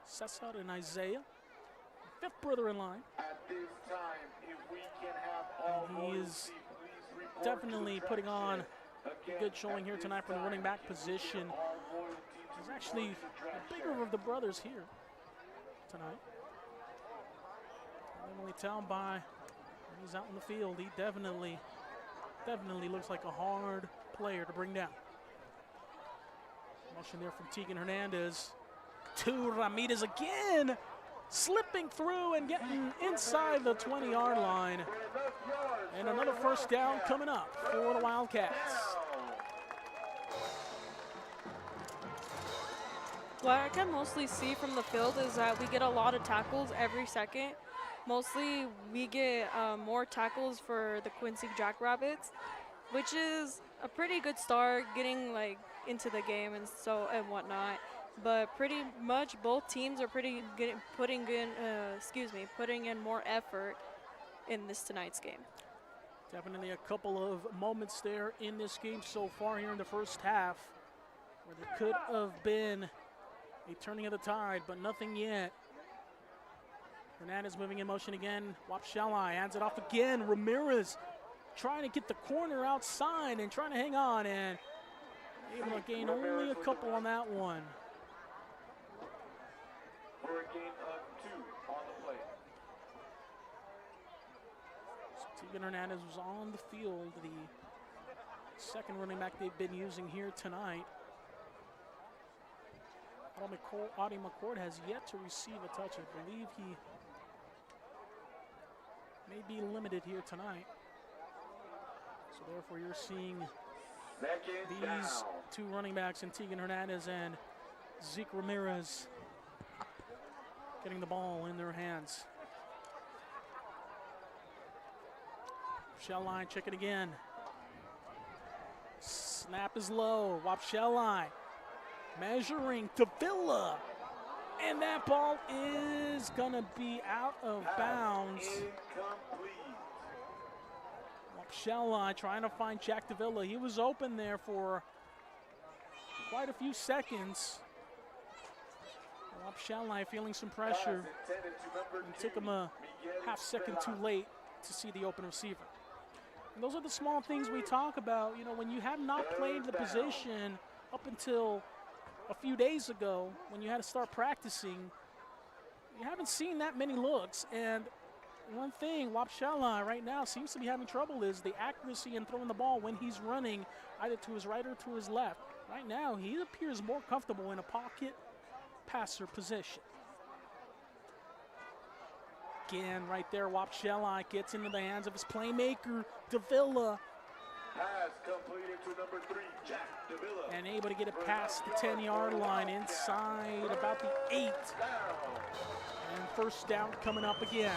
Cesar, and Isaiah. 5th brother in line. And he is definitely putting on a good showing here tonight from the running back position. He's actually the bigger of the brothers here tonight. You can only tell by when he's out in the field. He definitely looks like a hard player to bring down. Motion there from Tegan Hernandez to Ramirez again, slipping through and getting inside the 20-yard line. And another first down coming up for the Wildcats. What I can mostly see from the field is that we get a lot of tackles every second. Mostly we get more tackles for the Quincy Jackrabbits, which is a pretty good start getting like into the game and whatnot. But pretty much both teams are putting in more effort in tonight's game. Definitely a couple of moments there in this game so far here in the first half where there could have been a turning of the tide, but nothing yet. Hernandez moving in motion again. Wapsheli hands it off again. Ramirez trying to get the corner outside and trying to hang on, and able to gain only a couple on that one. For a gain of 2 on the play. So Tegan Hernandez was on the field, the second running back they've been using here tonight. Audie McCord has yet to receive a touch. I believe he may be limited here tonight. So therefore you're seeing these two running backs in Tegan Hernandez and Zeke Ramirez getting the ball in their hands. Wapsheli check it again. Snap is low. Wapsheli measuring Davila, and that ball is gonna be out of bounds. Wapsheli trying to find Jack Davila. He was open there for quite a few seconds. Wapsheli feeling some pressure. It took him a half second too late to see the open receiver. And those are the small things we talk about. You know, when you have not played the position up until a few days ago, when you had to start practicing, you haven't seen that many looks. And one thing Wapsheli right now seems to be having trouble is the accuracy in throwing the ball when he's running either to his right or to his left. Right now, he appears more comfortable in a pocket passer position. Again, right there, Wapsheli gets into the hands of his playmaker, Davila. Pass completed to number 3, Jack Davila. And able to get it past the 10-yard line inside about the 8. And first down coming up again.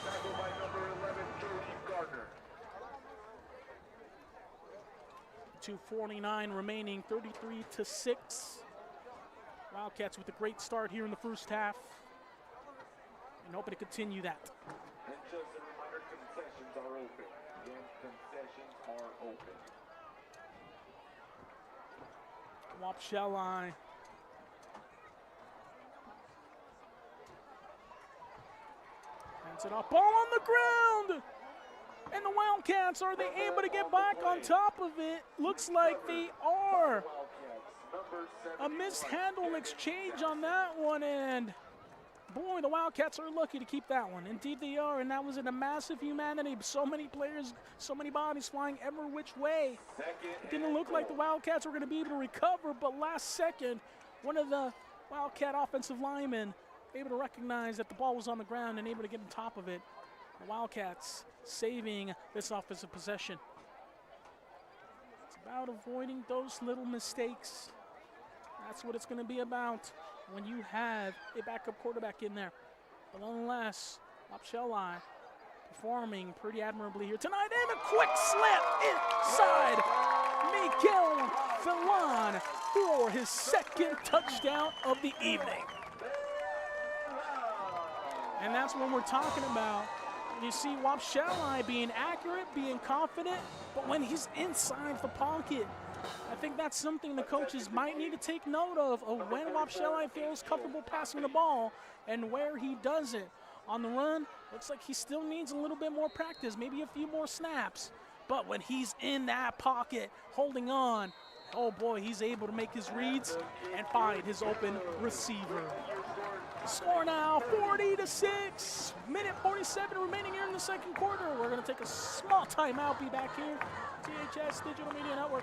Tackled by number 11, Jody Gardner. 2:49 remaining, 33-6. Wildcats with a great start here in the first half, and hoping to continue that. And just a reminder, concessions are open. Again, concessions are open. Wapsheli Hands it off. Ball on the ground. And the Wildcats, are they able to get back on top of it? Looks like they are. A mishandled exchange on that one, and boy, the Wildcats are lucky to keep that one. Indeed they are, and that was in a massive humanity. So many players, so many bodies flying every which way. It didn't look like the Wildcats were going to be able to recover, but last second, one of the Wildcat offensive linemen able to recognize that the ball was on the ground and able to get on top of it. The Wildcats saving this offensive possession. It's about avoiding those little mistakes. That's what it's going to be about when you have a backup quarterback in there. But nonetheless, Wapsheli performing pretty admirably here tonight. And a quick slip inside Miguel Villan for his second touchdown of the evening. And that's what we're talking about. You see Wapsheli being accurate, being confident, but when he's inside the pocket, I think that's something the coaches might need to take note of when Wapsheli feels comfortable passing the ball and where he doesn't. On the run, looks like he still needs a little bit more practice, maybe a few more snaps. But when he's in that pocket, holding on, oh boy, he's able to make his reads and find his open receiver. Score now, 40-6. Minute 47 remaining here in the second quarter. We're going to take a small timeout. Be back here. THS Digital Media Network.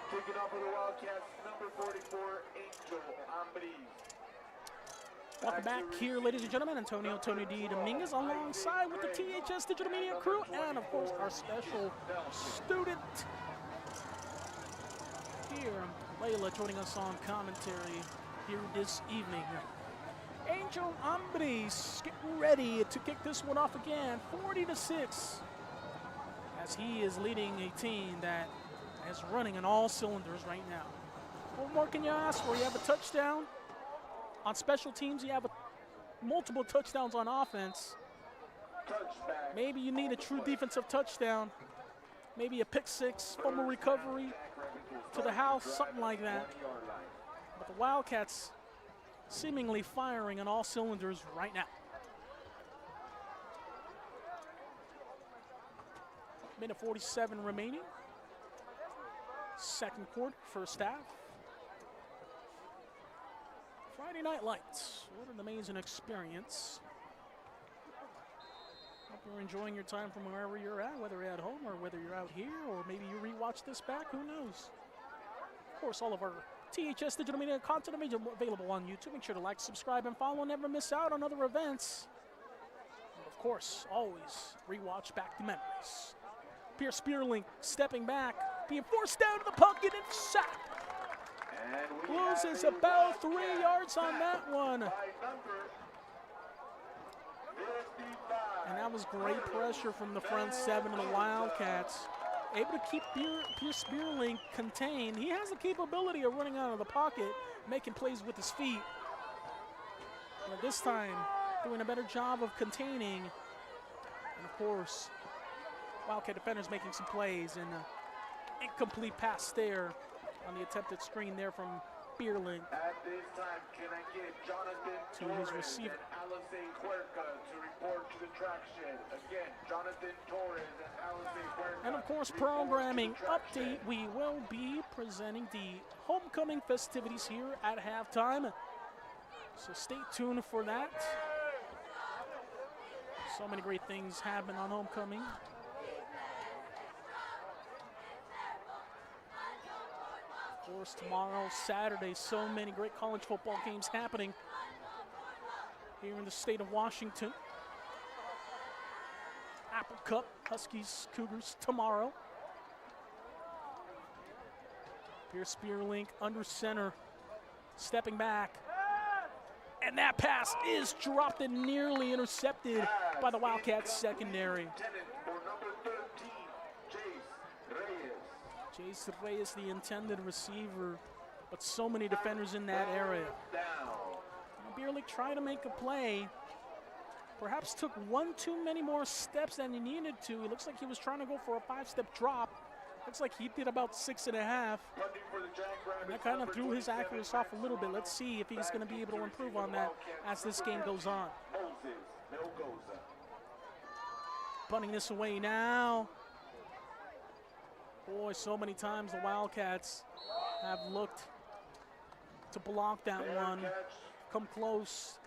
Kicking off for the Wildcats, number 44, Angel Ambris. Welcome back here, ladies and gentlemen. Antonio Tony D. Dominguez alongside with the THS Digital Media crew and, of course, our special student here, Layla, joining us on commentary here this evening. Angel Ambris getting ready to kick this one off again, 40-6, as he is leading a team that is running on all cylinders right now. What more can you ask for? You have a touchdown. On special teams, you have multiple touchdowns on offense. Maybe you need a true defensive touchdown. Maybe a pick six, fumble recovery to the house, something like that. But the Wildcats seemingly firing on all cylinders right now. Minute 47 remaining. Second quarter, first half. Friday Night Lights, what an amazing experience. Hope you're enjoying your time from wherever you're at, whether you're at home or whether you're out here, or maybe you rewatch this back, who knows. Of course, all of our THS Digital Media content available on YouTube. Make sure to like, subscribe, and follow, and never miss out on other events. And of course, always rewatch back the memories. Pierce Spearlink stepping back, being forced down to the pocket and sacked. Loses about 3 yards on that one. And that was great pressure from the front seven of the Wildcats. Able to keep Pierce Spearlink contained. He has the capability of running out of the pocket, making plays with his feet. But this time, doing a better job of containing. And of course, Wildcat defenders making some plays, and incomplete pass there on the attempted screen there from Spearlink to his receiver. And of course, programming update, we will be presenting the homecoming festivities here at halftime. So stay tuned for that. So many great things happen on homecoming. Of course, tomorrow, Saturday, so many great college football games happening here in the state of Washington. Apple Cup, Huskies, Cougars tomorrow. Pierce Spearlink under center, stepping back. And that pass is dropped and nearly intercepted by the Wildcats secondary. Jason Reyes, the intended receiver, but so many defenders in that area. Beer League tried to make a play. Perhaps took one too many more steps than he needed to. It looks like he was trying to go for a 5-step drop. Looks like he did about 6.5. And that kind of threw his accuracy off a little bit. Let's see if he's going to be able to improve on that as this game goes on. Punting this away now. Boy, so many times the Wildcats have looked to block that one. Come close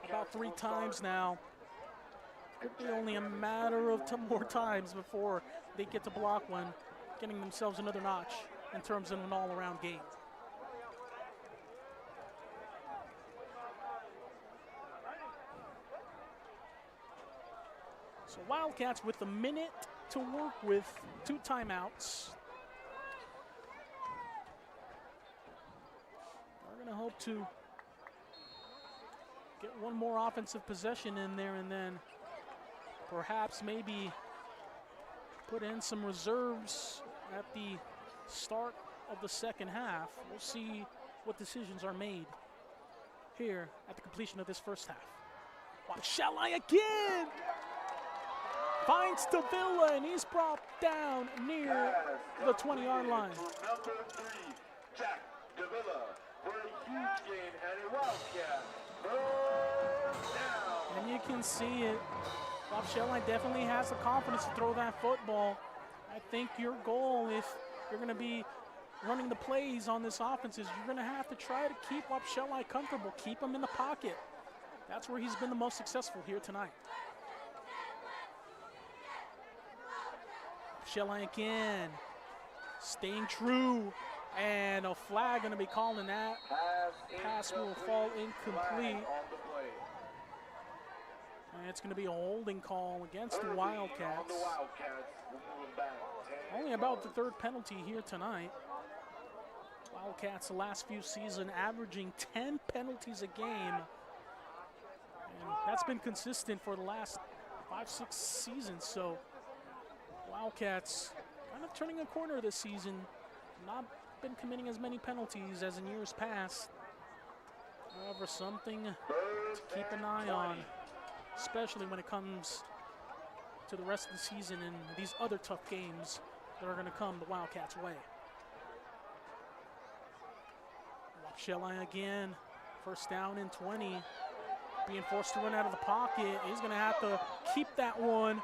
about 3 times now. Could be only a matter of more times before they get to block one, getting themselves another notch in terms of an all-around game. So Wildcats with a minute to work with, 2 timeouts. We're going to hope to get one more offensive possession in there and then perhaps maybe put in some reserves at the start of the second half. We'll see what decisions are made here at the completion of this first half. Shall I again? Finds Davila, and he's brought down near the 20-yard line. Number 3, Jack Davila, for a huge gain and a Wildcat first down. And you can see it. Bob Shelley definitely has the confidence to throw that football. I think your goal, if you're going to be running the plays on this offense, is you're going to have to try to keep Bob Shelley comfortable, keep him in the pocket. That's where he's been the most successful here tonight. Shelley again, staying true, and a flag going to be called, and that pass will fall incomplete. And it's going to be a holding call against the Wildcats. Only about the 3rd penalty here tonight. Wildcats the last few seasons averaging 10 penalties a game. And that's been consistent for the last 5-6 seasons. So Wildcats kind of turning a corner this season. Not been committing as many penalties as in years past. However, something to keep an eye on, especially when it comes to the rest of the season and these other tough games that are going to come the Wildcats' way. Shelley again, first down and 20. Being forced to run out of the pocket. He's going to have to keep that one.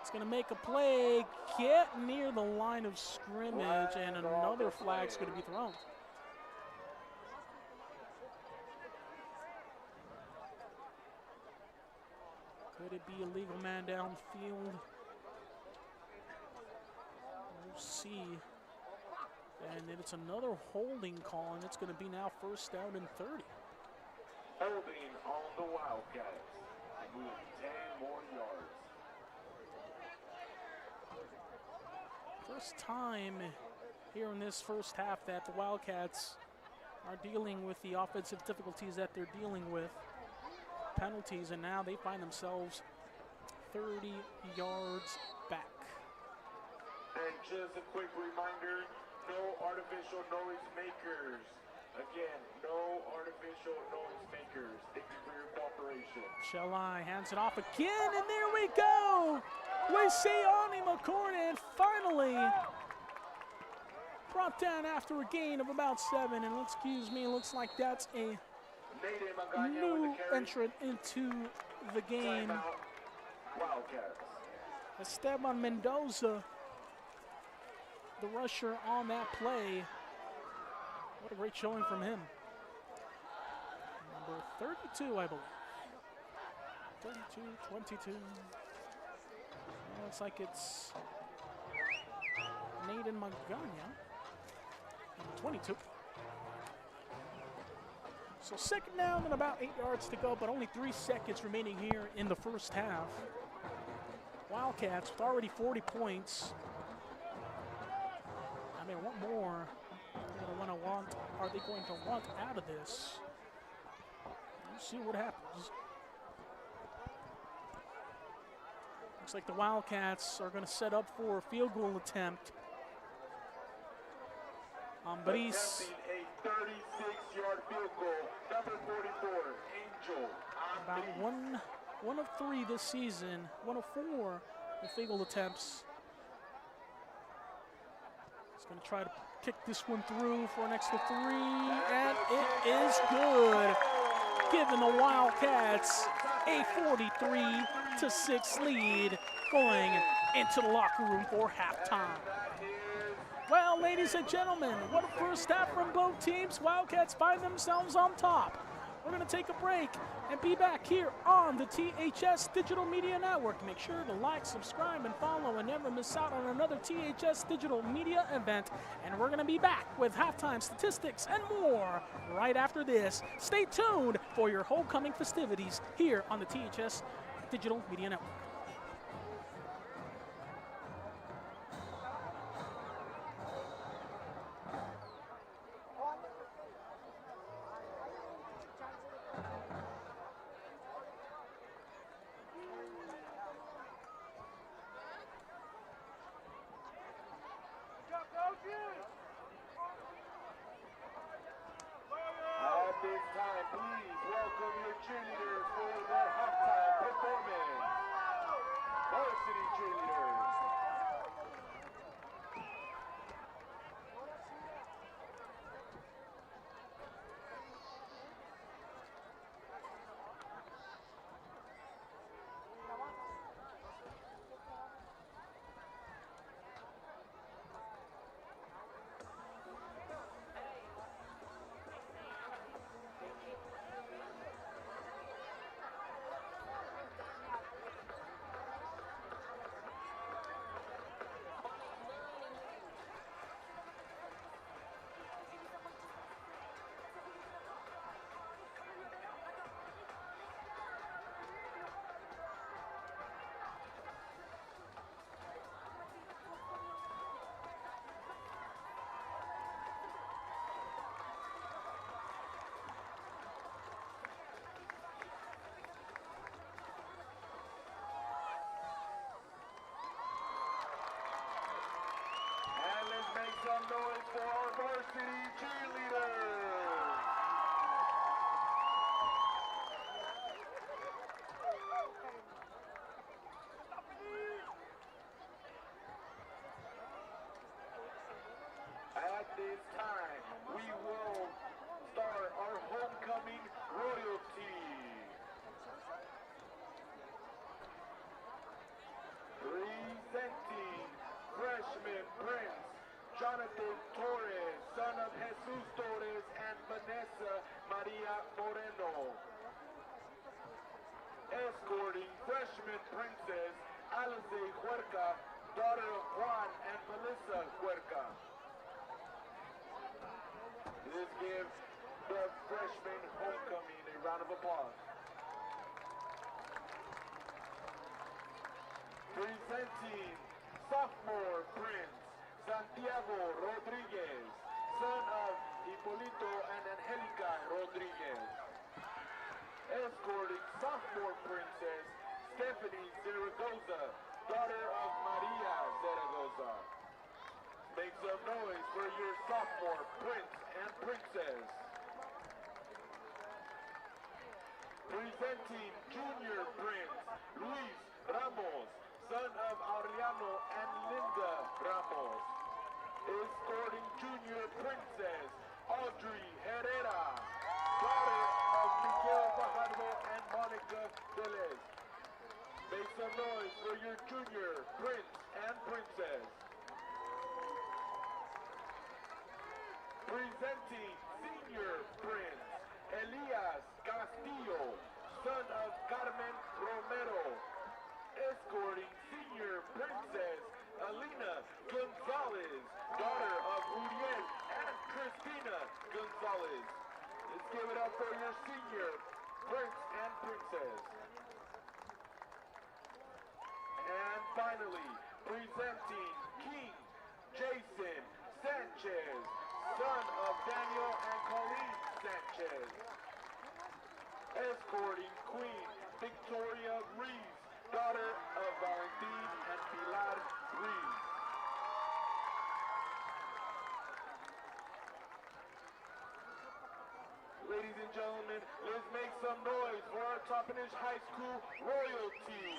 He's going to make a play, get near the line of scrimmage, and another flag's going to be thrown. Could it be a legal man downfield? We'll see. And then it's another holding call, and it's going to be now first down and 30. Holding on the Wildcats with 10 more yards. First time here in this first half that the Wildcats are dealing with the offensive difficulties that they're dealing with. Penalties, and now they find themselves 30 yards back. And just a quick reminder, no artificial noise makers. Again, no artificial noise makers. Thank you for your cooperation. Shelley hands it off again, and there we go! We see Ani McCornan finally brought down after a gain of about 7, and excuse me, looks like that's a new entrant into the game. Esteban Mendoza, the rusher on that play. What a great showing from him. Number 32, I believe. 32, 22. Looks like it's Naden Magana. Number 22. So second down and about 8 yards to go, but only 3 seconds remaining here in the first half. Wildcats with already 40 points. I mean, what more are they going to want out of this? We'll see what happens. Looks like the Wildcats are going to set up for a field goal attempt. Ambris. Attempting a 36-yard field goal, number 44, Angel About Ambris. one of 3 this season, 1 of 4 in field goal attempts. He's going to try to kick this one through for an extra 3, and it is good, giving the Wildcats a 43-6 lead going into the locker room for halftime. Well, ladies and gentlemen, what a first half from both teams. Wildcats find themselves on top. We're going to take a break and be back here on the THS Digital Media Network. Make sure to like, subscribe, and follow and never miss out on another THS Digital Media event. And we're going to be back with halftime statistics and more right after this. Stay tuned for your homecoming festivities here on the THS Digital Media Network. At this time, please welcome your cheerleaders for their halftime performance. Varsity cheerleaders. And let's make some noise for our varsity cheerleaders. At this time, we will start our homecoming royalty. Presenting freshman Prince Jonathan Torres, son of Jesus Torres and Vanessa Maria Moreno. Escorting freshman Princess Alice Huerca, daughter of Juan and Melissa Huerca. Let's give the freshman homecoming a round of applause. Presenting sophomore Prince Santiago Rodriguez, son of Hipolito and Angelica Rodriguez. Escorting sophomore Princess Stephanie Zaragoza, daughter of Maria Zaragoza. Make some noise for your sophomore Prince and Princess. Presenting junior Prince Luis Ramos, son of Ariano and Linda Ramos. Escorting junior Princess Audrey Herrera, daughter of Miguel Fajardo and Monica Velez. Make some noise for your junior Prince and Princess. Presenting senior Prince Elias Castillo, son of Carmen Romero. Escorting senior Princess Alina Gonzalez, daughter of Uriel and Christina Gonzalez. Let's give it up for your senior Prince and Princess. And finally, presenting King Jason Sanchez, son of Daniel and Colleen Sanchez. Escorting Queen Victoria Reeves, daughter of Valentin and Pilar Reeves. Ladies and gentlemen, let's make some noise for our Toppenish High School royalty.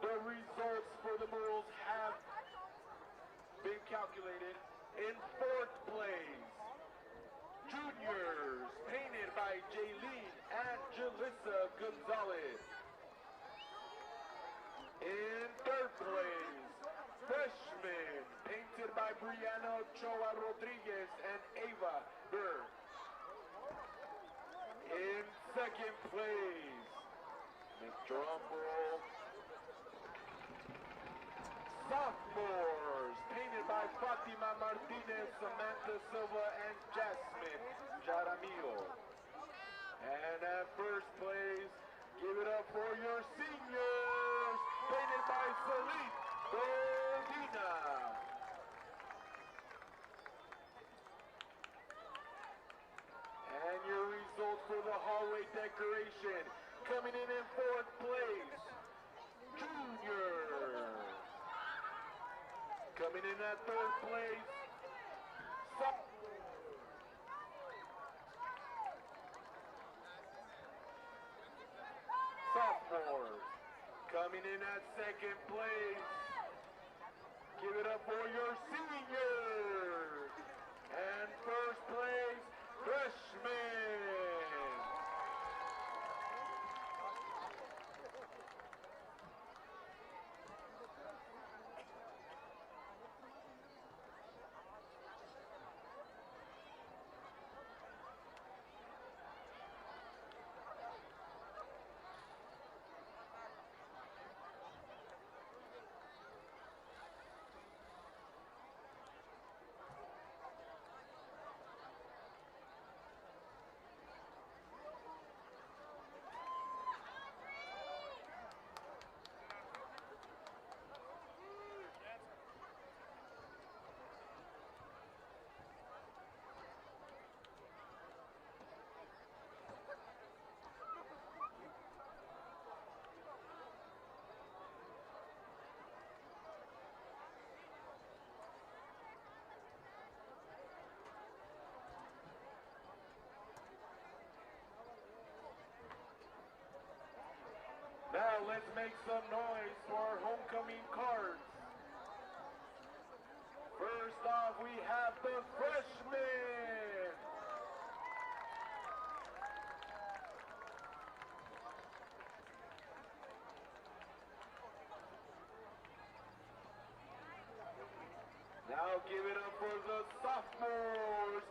The results for the Bulls have been calculated. In fourth place, juniors, painted by Jaylene and Jalissa Gonzalez. In third place, freshmen, painted by Brianna Ochoa Rodriguez and Ava Burr. In second place, Mr. Rumble, sophomores, painted by Fatima Martinez, Samantha Silva, and Jasmine Jaramillo. And at first place, give it up for your seniors, painted by Celine Godina. And your results for the hallway decoration, coming in fourth place, junior. Coming in at third place, sophomores. Coming in at second place, give it up for your seniors. And first place, freshmen. Now let's make some noise for our homecoming cards. First off, we have the freshmen. Now give it up for the sophomores.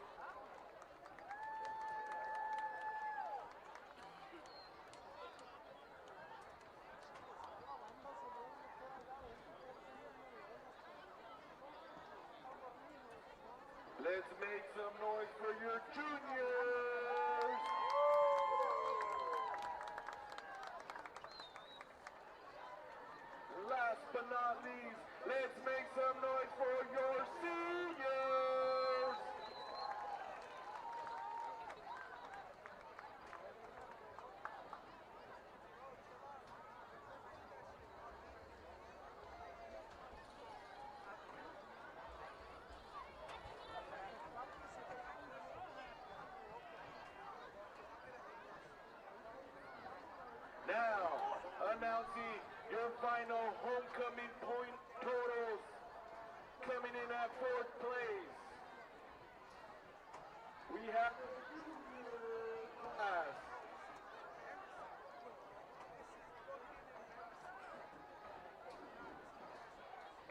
Let's make some noise for your juniors. Last but not least, let's make some noise for your seniors. Now, announcing your final homecoming point totals. Coming in at fourth place, we have class.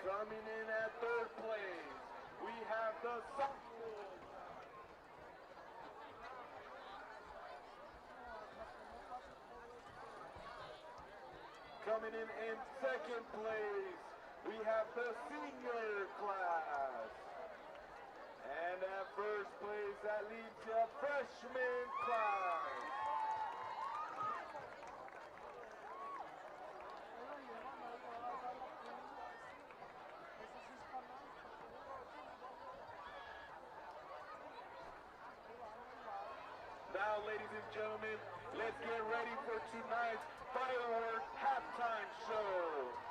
Coming in at third place, we have the sophomores. Coming in second place, we have the senior class. And at first place, that leads to a freshman class. ladies and gentlemen. Let's get ready for tonight's fireworks halftime show.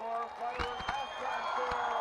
for fireworks has canceled.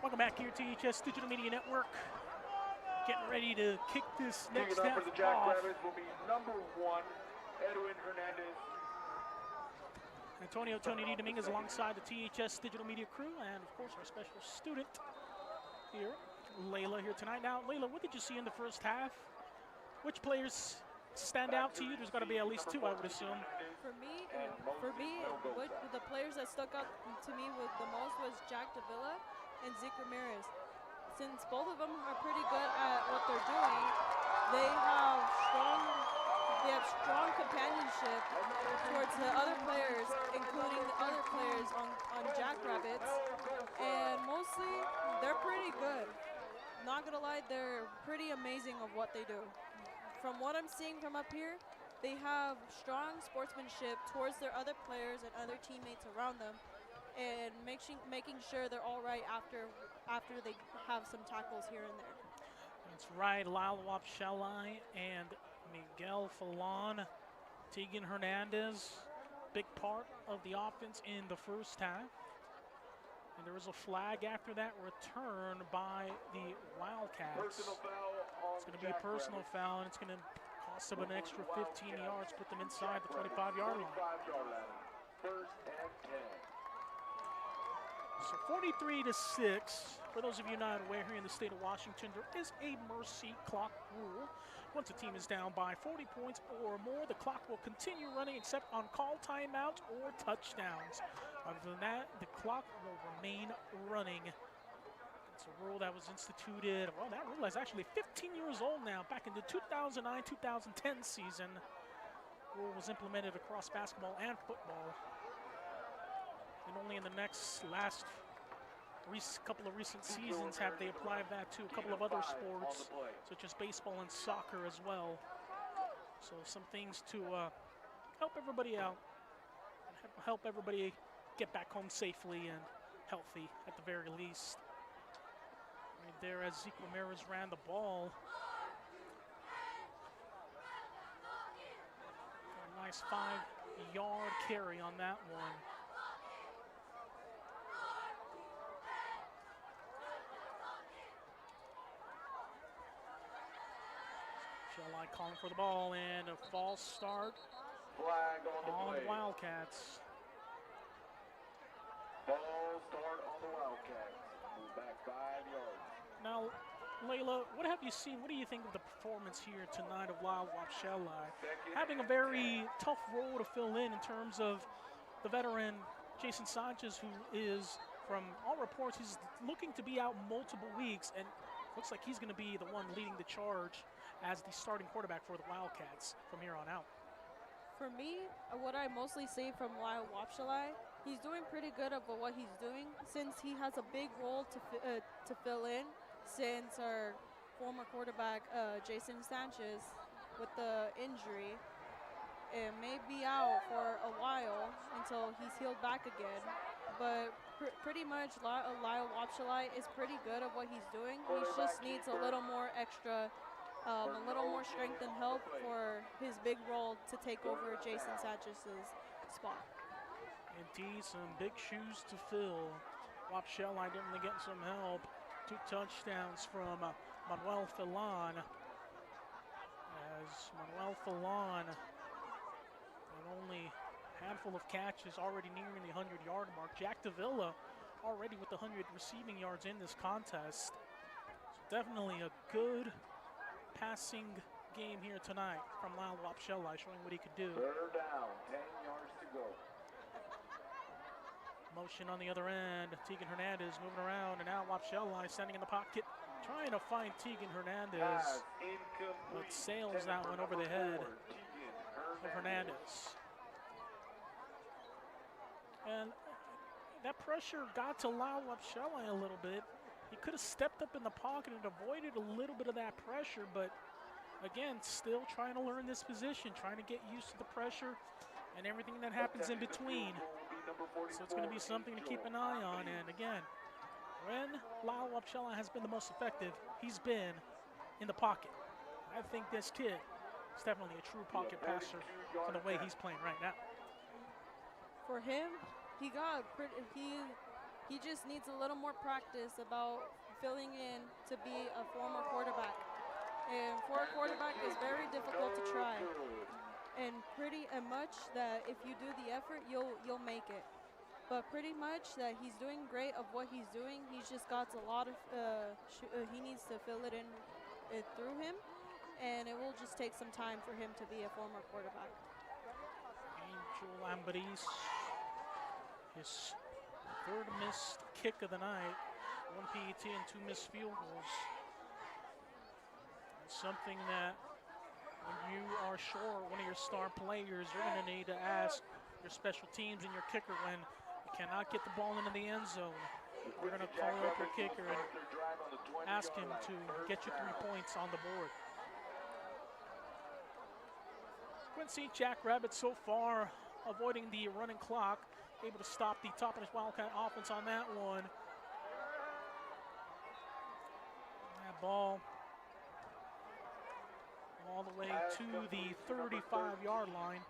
Welcome back here, THS Digital Media Network. Getting ready to kick this next Kicking half off for the off. Jackrabbits will be number 1, Edwin Hernandez. Antonio Tony D. Dominguez alongside the THS Digital Media crew, and of course our special student here, Layla here tonight. Now, Layla, what did you see in the first half? Which players stand out to you? There's got to be at least two, I would assume. For me, what the players that stuck out to me with the most was Jack Davila and Zeke Ramirez. Since both of them are pretty good at what they're doing, they have strong companionship towards the other players, including the other players on Jackrabbits, and mostly they're pretty good. Not gonna lie, they're pretty amazing of what they do. From what I'm seeing from up here, they have strong sportsmanship towards their other players and other teammates around them, and making sure they're all right after they have some tackles here and there. That's right, Lyle Wapshelai and Miguel Falon, Tegan Hernandez, big part of the offense in the first half. And there was a flag after that return by the Wildcats. It's going to be a personal foul, and it's going to cost them an extra 15 yards, put them inside the 25-yard line. First and 10. So 43-6. For those of you not aware, here in the state of Washington, there is a mercy clock rule. Once a team is down by 40 points or more, the clock will continue running except on call timeouts or touchdowns. Other than that, the clock will remain running. It's a rule that was instituted, well, that rule is actually 15 years old now. Back in the 2009-2010 season, the rule was implemented across basketball and football. And only in the last couple of recent seasons have they applied that to a couple of other sports, such as baseball and soccer as well. So some things to help everybody out, help everybody get back home safely and healthy at the very least. Right there as Zeke Ramirez ran the ball. A nice 5-yard carry on that one. Shelley calling for the ball, and a false start Flag on the Wildcats. Ball start on the Wildcats. Move back 5 yards. Now, Layla, what have you seen? What do you think of the performance here tonight of Lyle Wapshelai? Having a very tough role to fill in terms of the veteran Jason Sanchez, who is, from all reports, he's looking to be out multiple weeks, and looks like he's going to be the one leading the charge as the starting quarterback for the Wildcats from here on out. For me, what I mostly see from Lyle Wapshelai, he's doing pretty good of what he's doing, since he has a big role to fill in, since our former quarterback Jason Sanchez with the injury may be out for a while until he's healed back again. But pretty much Lyle Wapshelai is pretty good at what he's doing. He just needs a little more strength and help for his big role to take over Jason Sanchez's spot. Indeed, some big shoes to fill. Wapshelai definitely getting some help. 2 touchdowns from Manuel Falon. As Manuel Falon, and only handful of catches, already nearing the 100-yard mark. Jack Davila already with the 100 receiving yards in this contest. So definitely a good passing game here tonight from Lyle Wapshelai, showing what he could do. Third down, 10 yards to go. Motion on the other end. Tegan Hernandez moving around, and now Wapshelai standing in the pocket, trying to find Tegan Hernandez, but sails that one over the head of Hernandez. And that pressure got to Lyle Wapshelai a little bit. He could have stepped up in the pocket and avoided a little bit of that pressure, but again, still trying to learn this position, trying to get used to the pressure and everything that happens in between. So it's going to be something to keep an eye on. And again, when Lyle Wapshelai has been the most effective, he's been in the pocket. I think this kid is definitely a true pocket passer for the way he's playing right now. For him, he just needs a little more practice about filling in to be a former quarterback. And for a quarterback, it's very difficult to try. And pretty much that if you do the effort, you'll make it. but pretty much that he's doing great of what he's doing. He's just got a lot of, he needs to fill it in through him, and it will just take some time for him to be a former quarterback. Angel Lambaris, his third missed kick of the night, 1 PAT and 2 missed field goals. It's something that when you are short one of your star players, you're going to need to ask your special teams and your kicker when you cannot get the ball into the end zone. You're going to call up your kicker and ask him to get you 3 points on the board. Quincy Jackrabbits so far avoiding the running clock, able to stop the Toppenish Wildcat offense on that one. That ball all the way to the 35-yard line.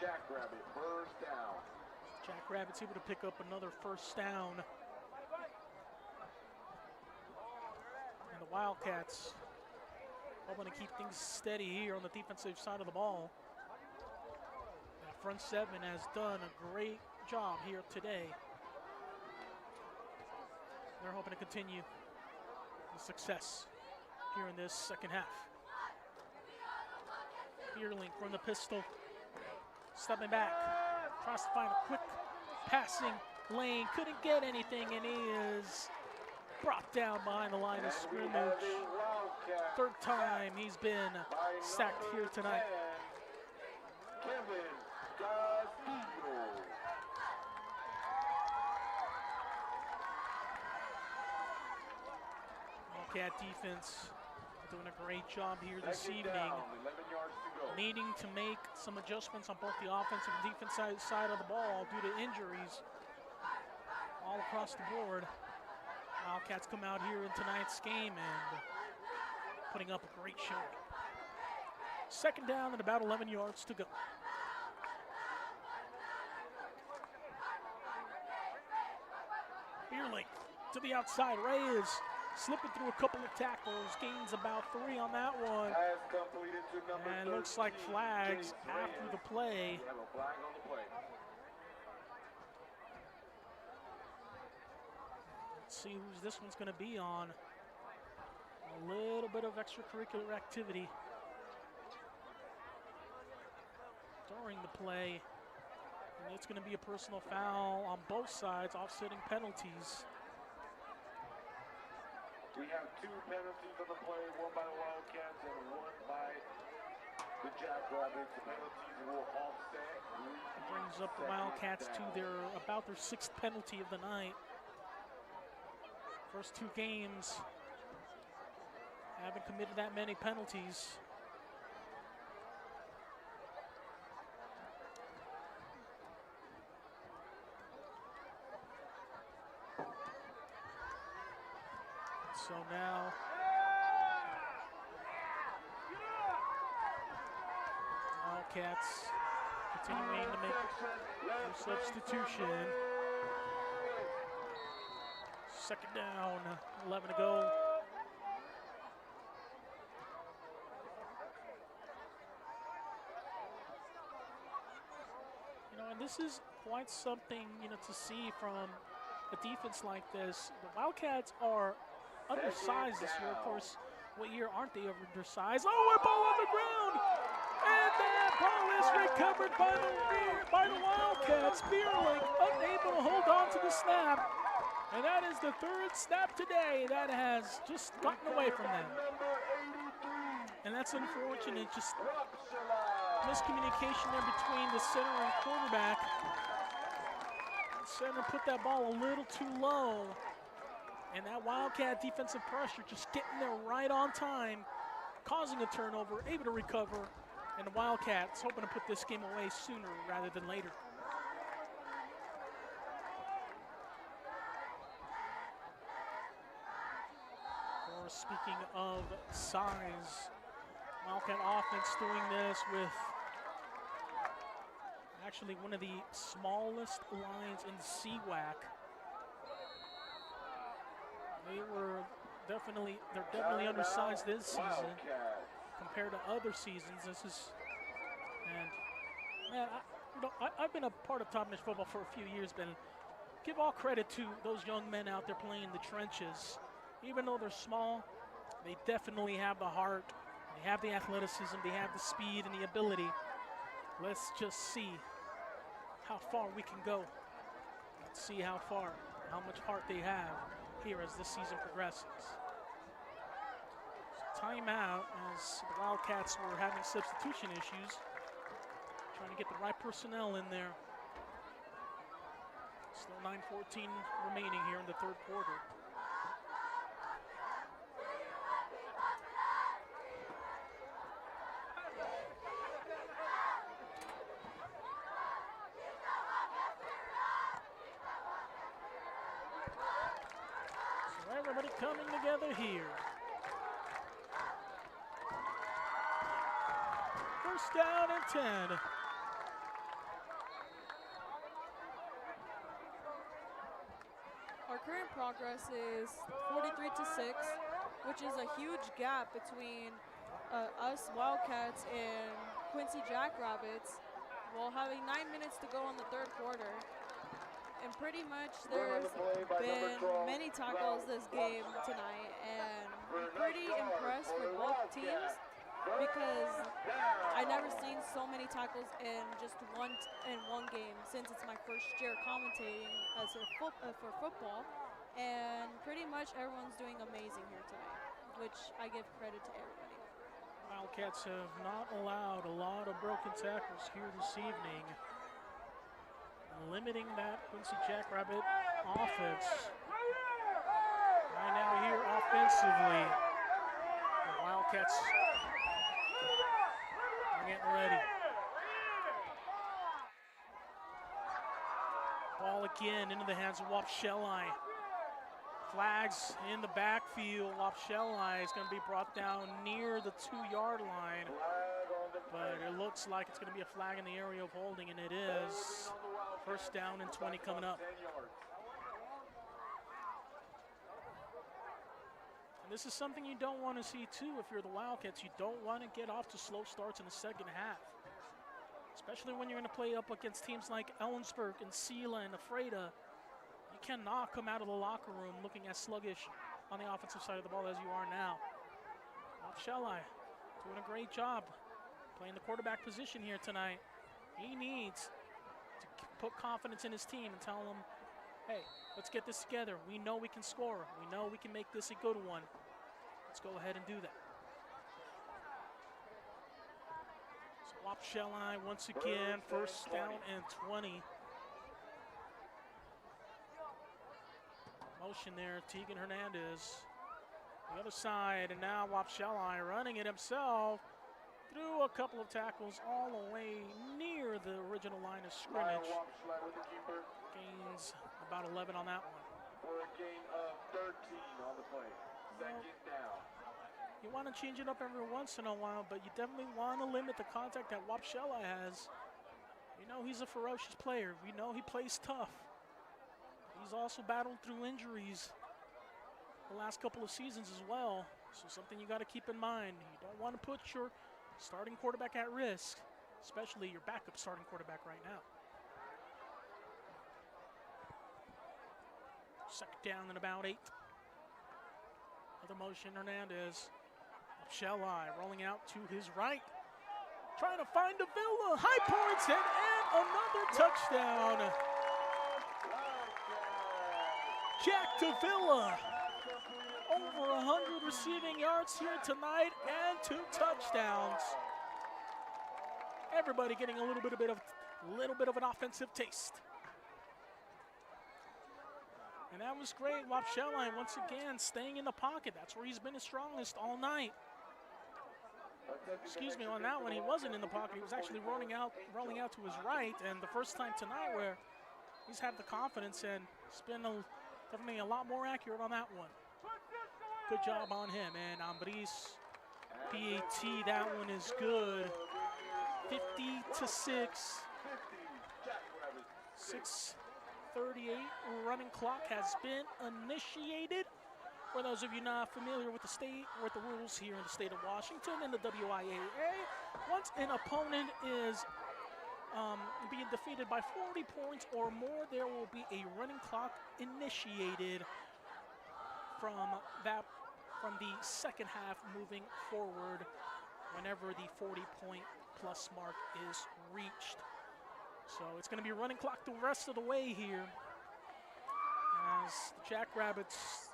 Jackrabbit first down. Jackrabbits able to pick up another first down. And the Wildcats hoping to keep things steady here on the defensive side of the ball. That front seven has done a great job here today. They're hoping to continue the success here in this second half. Beerling from the pistol, stepping back, tries to find a quick passing lane, couldn't get anything, and he is brought down behind the line of scrimmage. Third time he's been sacked here tonight. Wildcat defense doing a great job here this evening, needing to make some adjustments on both the offensive and defensive side of the ball due to injuries all across the board. Wildcats come out here in tonight's game and putting up a great showing. Second down and about 11 yards to go. Beerling to the outside. Ray is slipping through a couple of tackles, gains about 3 on that one. And looks like flags after the play. Let's see who's this one's going to be on. A little bit of extracurricular activity during the play. And it's going to be a personal foul on both sides, offsetting penalties. We have 2 penalties on the play, one by the Wildcats and one by the Jackrabbits. The penalties will offset. It brings up the Wildcats to about their 6th penalty of the night. First 2 games haven't committed that many penalties. So now Wildcats continuing to make their substitution. Second down, 11 to go. You know, and this is quite something, to see from a defense like this. The Wildcats are undersized this year. Of course, what year aren't they undersized? Oh, a ball on the ground! And that ball is recovered by the Wildcats. Beerling unable to hold on to the snap. And that is the 3rd snap today that has just gotten away from them. And that's unfortunate, just miscommunication there between the center and quarterback. The center put that ball a little too low. And that Wildcat defensive pressure just getting there right on time, causing a turnover, able to recover. And the Wildcats hoping to put this game away sooner rather than later. Speaking of size, Wildcat offense doing this with actually one of the smallest lines in CWAC. They were they're definitely undersized this season compared to other seasons. Man, I've been a part of Toppenish football for a few years, but give all credit to those young men out there playing in the trenches. Even though they're small, they definitely have the heart, they have the athleticism, they have the speed and the ability. Let's just see how far we can go. Let's see how much heart they have here as this season progresses. So timeout as the Wildcats were having substitution issues, trying to get the right personnel in there. Still 9:14 remaining here in the third quarter. So everybody coming together here. First down and 10. Our current progress is 43-6, which is a huge gap between us Wildcats and Quincy Jackrabbits, while having 9 minutes to go on the third quarter. And pretty much there's been many tackles this game tonight, and I'm pretty impressed with both teams because I never seen so many tackles in just one game since it's my first year commentating as for football, and pretty much everyone's doing amazing here tonight, which I give credit to everybody. Wildcats have not allowed a lot of broken tackles here this evening, limiting that Quincy Jackrabbit offense. Right now here offensively, the Wildcats are getting ready. Ball again into the hands of Wapsheli. Flags in the backfield. Wapsheli is going to be brought down near the 2-yard line, but it looks like it's going to be a flag in the area of holding, and it is. First down and 20 coming up. And this is something you don't want to see too if you're the Wildcats. You don't want to get off to slow starts in the second half, especially when you're going to play up against teams like Ellensburg and Sela and Ephrata. You cannot come out of the locker room looking as sluggish on the offensive side of the ball as you are now. Wapsheli doing a great job playing the quarterback position here tonight. He needs to put confidence in his team and tell them, hey, let's get this together. We know we can score. We know we can make this a good one. Let's go ahead and do that. So Wapsheli once again, first down and 20. Motion there, Tegan Hernandez. The other side, and now Wapsheli running it himself. Threw a couple of tackles all the way near the original line of scrimmage. Gains about 11 on that one. For a gain of 13 on the play. Second down. You want to change it up every once in a while, but you definitely want to limit the contact that Wapsheli has. We know he's a ferocious player. We know he plays tough. He's also battled through injuries the last couple of seasons as well. So something you got to keep in mind. You don't want to put your starting quarterback at risk, especially your backup starting quarterback right now. Second down and about 8. Another motion, Hernandez. Wapsheli rolling out to his right. Trying to find Davila. High points it, and another touchdown. Jack Davila. Over 100 receiving yards here tonight and 2 touchdowns. Everybody getting a little bit of an offensive taste. And that was great. Wapsheli once again staying in the pocket. That's where he's been his strongest all night. Excuse me, on that one he wasn't in the pocket. He was actually rolling out to his right. And the first time tonight where he's had the confidence, and it's been definitely a lot more accurate on that one. Good job on him, and Ambris, PAT, that one is good. 50-6. 6:38 running clock has been initiated. For those of you not familiar with the rules here in the state of Washington and the WIAA, once an opponent is being defeated by 40 points or more, there will be a running clock initiated from the second half moving forward whenever the 40-point plus mark is reached. So it's going to be a running clock the rest of the way here as the Jackrabbits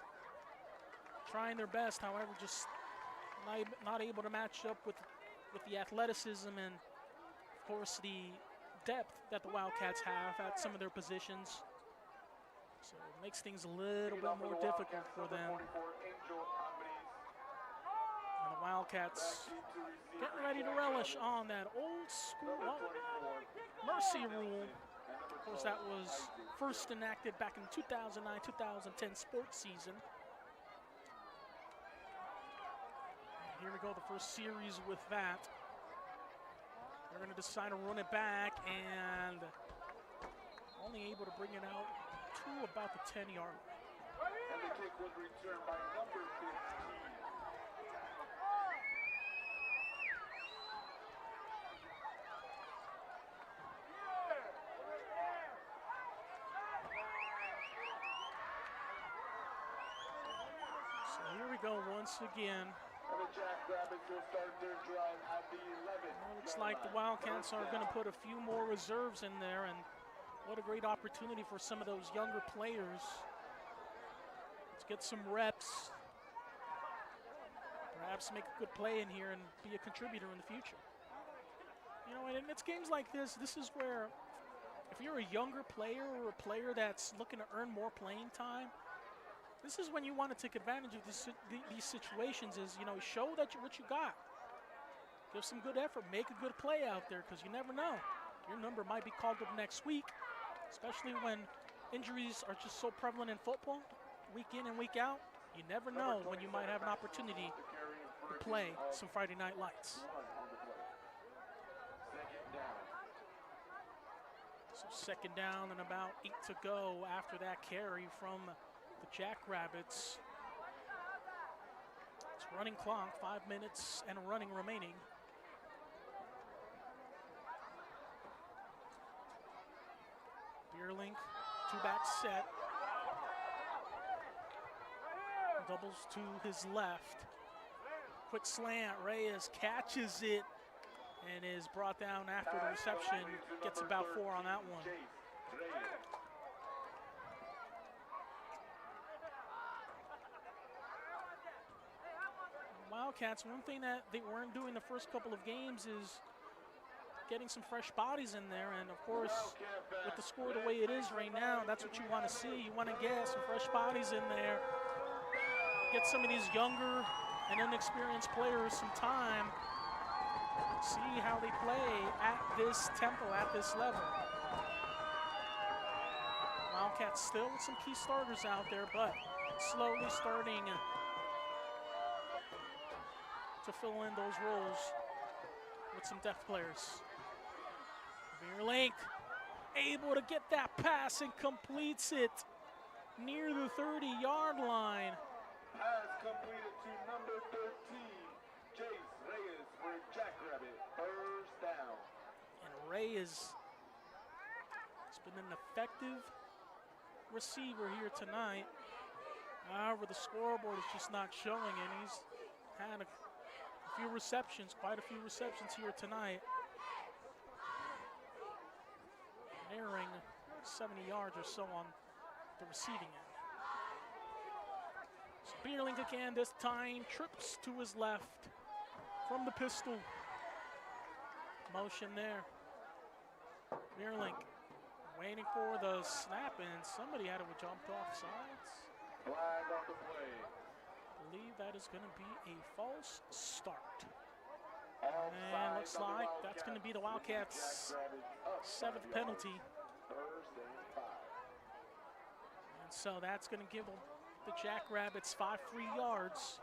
trying their best, however, just not able to match up with the athleticism and, of course, the depth that the Wildcats have at some of their positions. So it makes things a little bit more difficult for them. And the Wildcats getting ready to relish on that old school mercy rule. Of course, that was first enacted back in 2009-2010 sports season. And here we go, the first series with that. They're going to decide to run it back and only able to bring it out to about the 10-yard line. And the kick was returned by number 15. So here we go once again. And the Jackrabbits will start their drive at the 11. Looks like the Wildcats are going to put a few more reserves in there, and what a great opportunity for some of those younger players to get some reps, perhaps make a good play in here and be a contributor in the future. You know, and it's games like this is where if you're a younger player or a player that's looking to earn more playing time, this is when you want to take advantage of these situations, is, you know, show that what you got. Give some good effort, make a good play out there, because you never know. Your number might be called up next week, especially when injuries are just so prevalent in football, week in and week out. You never know when you might have an opportunity to play some Friday Night Lights. So second down and about 8 to go after that carry from the Jackrabbits. It's running clock, 5 minutes and running remaining. Beerlink, two-back set. Doubles to his left. Quick slant, Reyes catches it and is brought down after the reception. Gets about 4 on that one. Wildcats, one thing that they weren't doing the first couple of games is getting some fresh bodies in there, and of course, with the score the way it is right now, that's what you want to see. You want to get some fresh bodies in there, get some of these younger and inexperienced players some time, see how they play at this tempo, at this level. Wildcats still with some key starters out there, but slowly starting to fill in those roles with some depth players. Beerlink able to get that pass and completes it near the 30-yard line. Pass completed to number 13, Jace Reyes for Jackrabbit, first down. And Reyes has been an effective receiver here tonight. However, the scoreboard is just not showing it. He's had a few receptions, quite a few receptions here tonight. Nearing 70 yards or so on the receiving end. So Beerlink again, this time trips to his left from the pistol. Motion there. Beerlink waiting for the snap, and somebody had to jump off sides. Flag on the play. I believe that is going to be a false start. And looks like that's going to be the Wildcats' 7th penalty. And so that's going to give the Jackrabbits 5 free yards.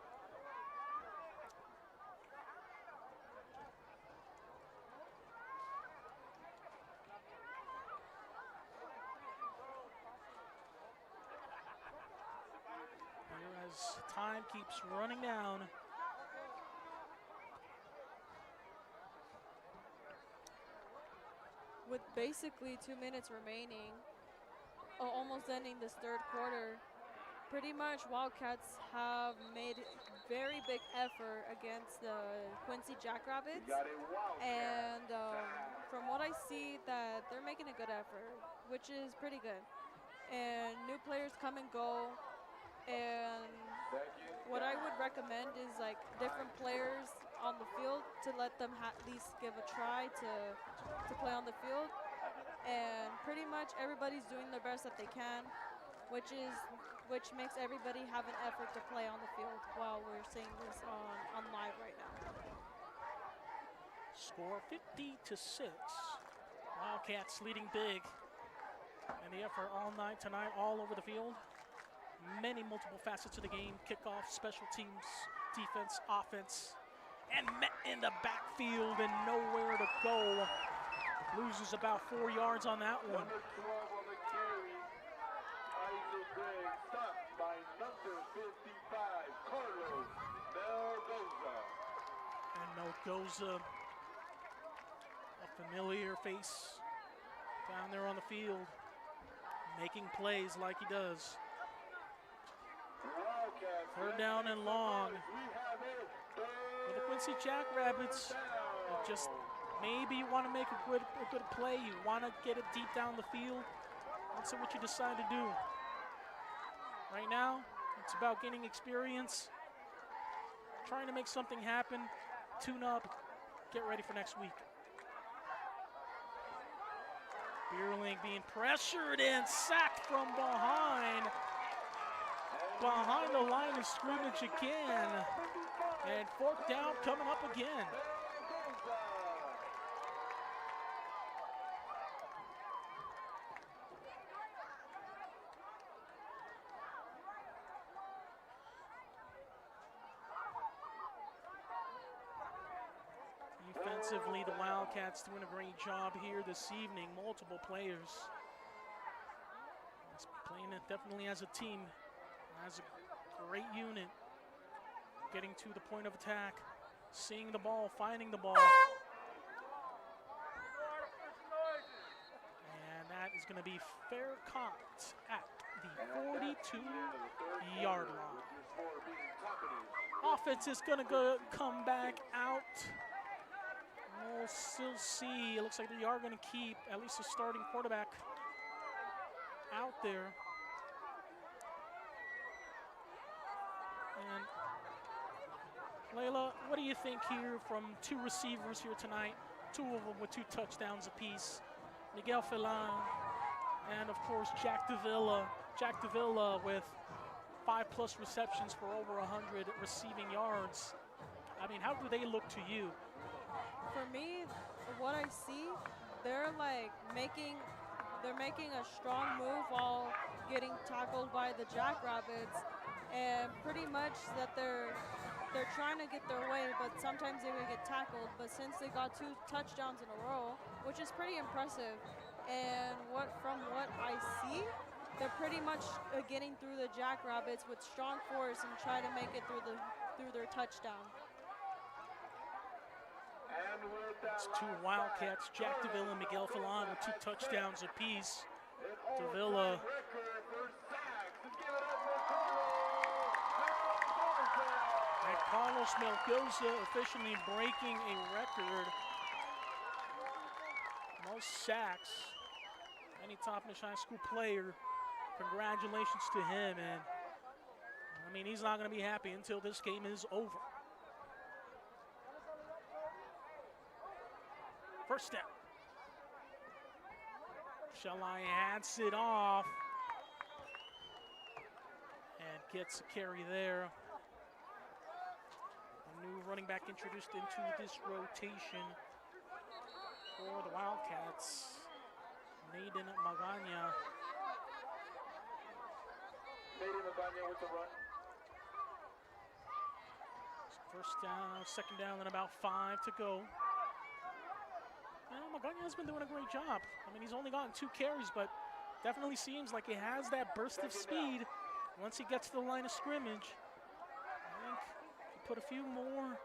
Here as as time keeps running down. With basically 2 minutes remaining, almost ending this third quarter, pretty much Wildcats have made very big effort against the Quincy Jackrabbits. And from what I see, that they're making a good effort, which is pretty good. And new players come and go. And what I would recommend is like different players on the field to let them at least give a try to play on the field. And pretty much everybody's doing their best that they can, which makes everybody have an effort to play on the field while we're seeing this on live right now. Score 50-6. Wildcats leading big. And the effort all night tonight, all over the field. Many multiple facets of the game: kickoff, special teams, defense, offense, and met in the backfield and nowhere to go. Loses about 4 yards on that one. Number 12 on the carry, Isaac Gray, stopped by number 55, Carlos Melgoza. And Melgoza, a familiar face down there on the field, making plays like he does. Third down and long. For the Quincy Jackrabbits, just maybe you want to make a good play. You want to get it deep down the field. That's what you decide to do. Right now, it's about gaining experience, trying to make something happen, tune up, get ready for next week. Beerling being pressured and sacked from behind the line of scrimmage again. And fourth down coming up again. Defensively, the Wildcats doing a great job here this evening. Multiple players. It's playing it definitely as a team, as a great unit. Getting to the point of attack, seeing the ball, finding the ball. And that is going to be fair caught at the 42-yard line. Offense is going to come back out. We'll still see. It looks like they are going to keep at least the starting quarterback out there. And Layla, what do you think here from two receivers here tonight? Two of them with 2 touchdowns apiece. Miguel Felan and, of course, Jack Davila. Jack Davila with 5+ receptions for over 100 receiving yards. I mean, how do they look to you? For me, what I see, they're making a strong move while getting tackled by the Jackrabbits, and pretty much that they're trying to get their way, but sometimes they will get tackled. But since they got 2 touchdowns in a row, which is pretty impressive, and from what I see, they're pretty much getting through the Jackrabbits with strong force and try to make it through their touchdown. It's 2 Wildcats, Jack Davila and Miguel Felan with 2 touchdowns apiece. Davila and Carlos Melgoza officially breaking a record. Most sacks. Any top-notch high school player. Congratulations to him. And I mean, he's not going to be happy until this game is over. First down. Shalai hands it off and gets a carry there. A new running back introduced into this rotation for the Wildcats. Naden Magana. Naden Magana with the run. First down, second down, and about 5 to go. Magana has been doing a great job. I mean, he's only gotten 2 carries, but definitely seems like he has that burst of speed once he gets to the line of scrimmage. put a few more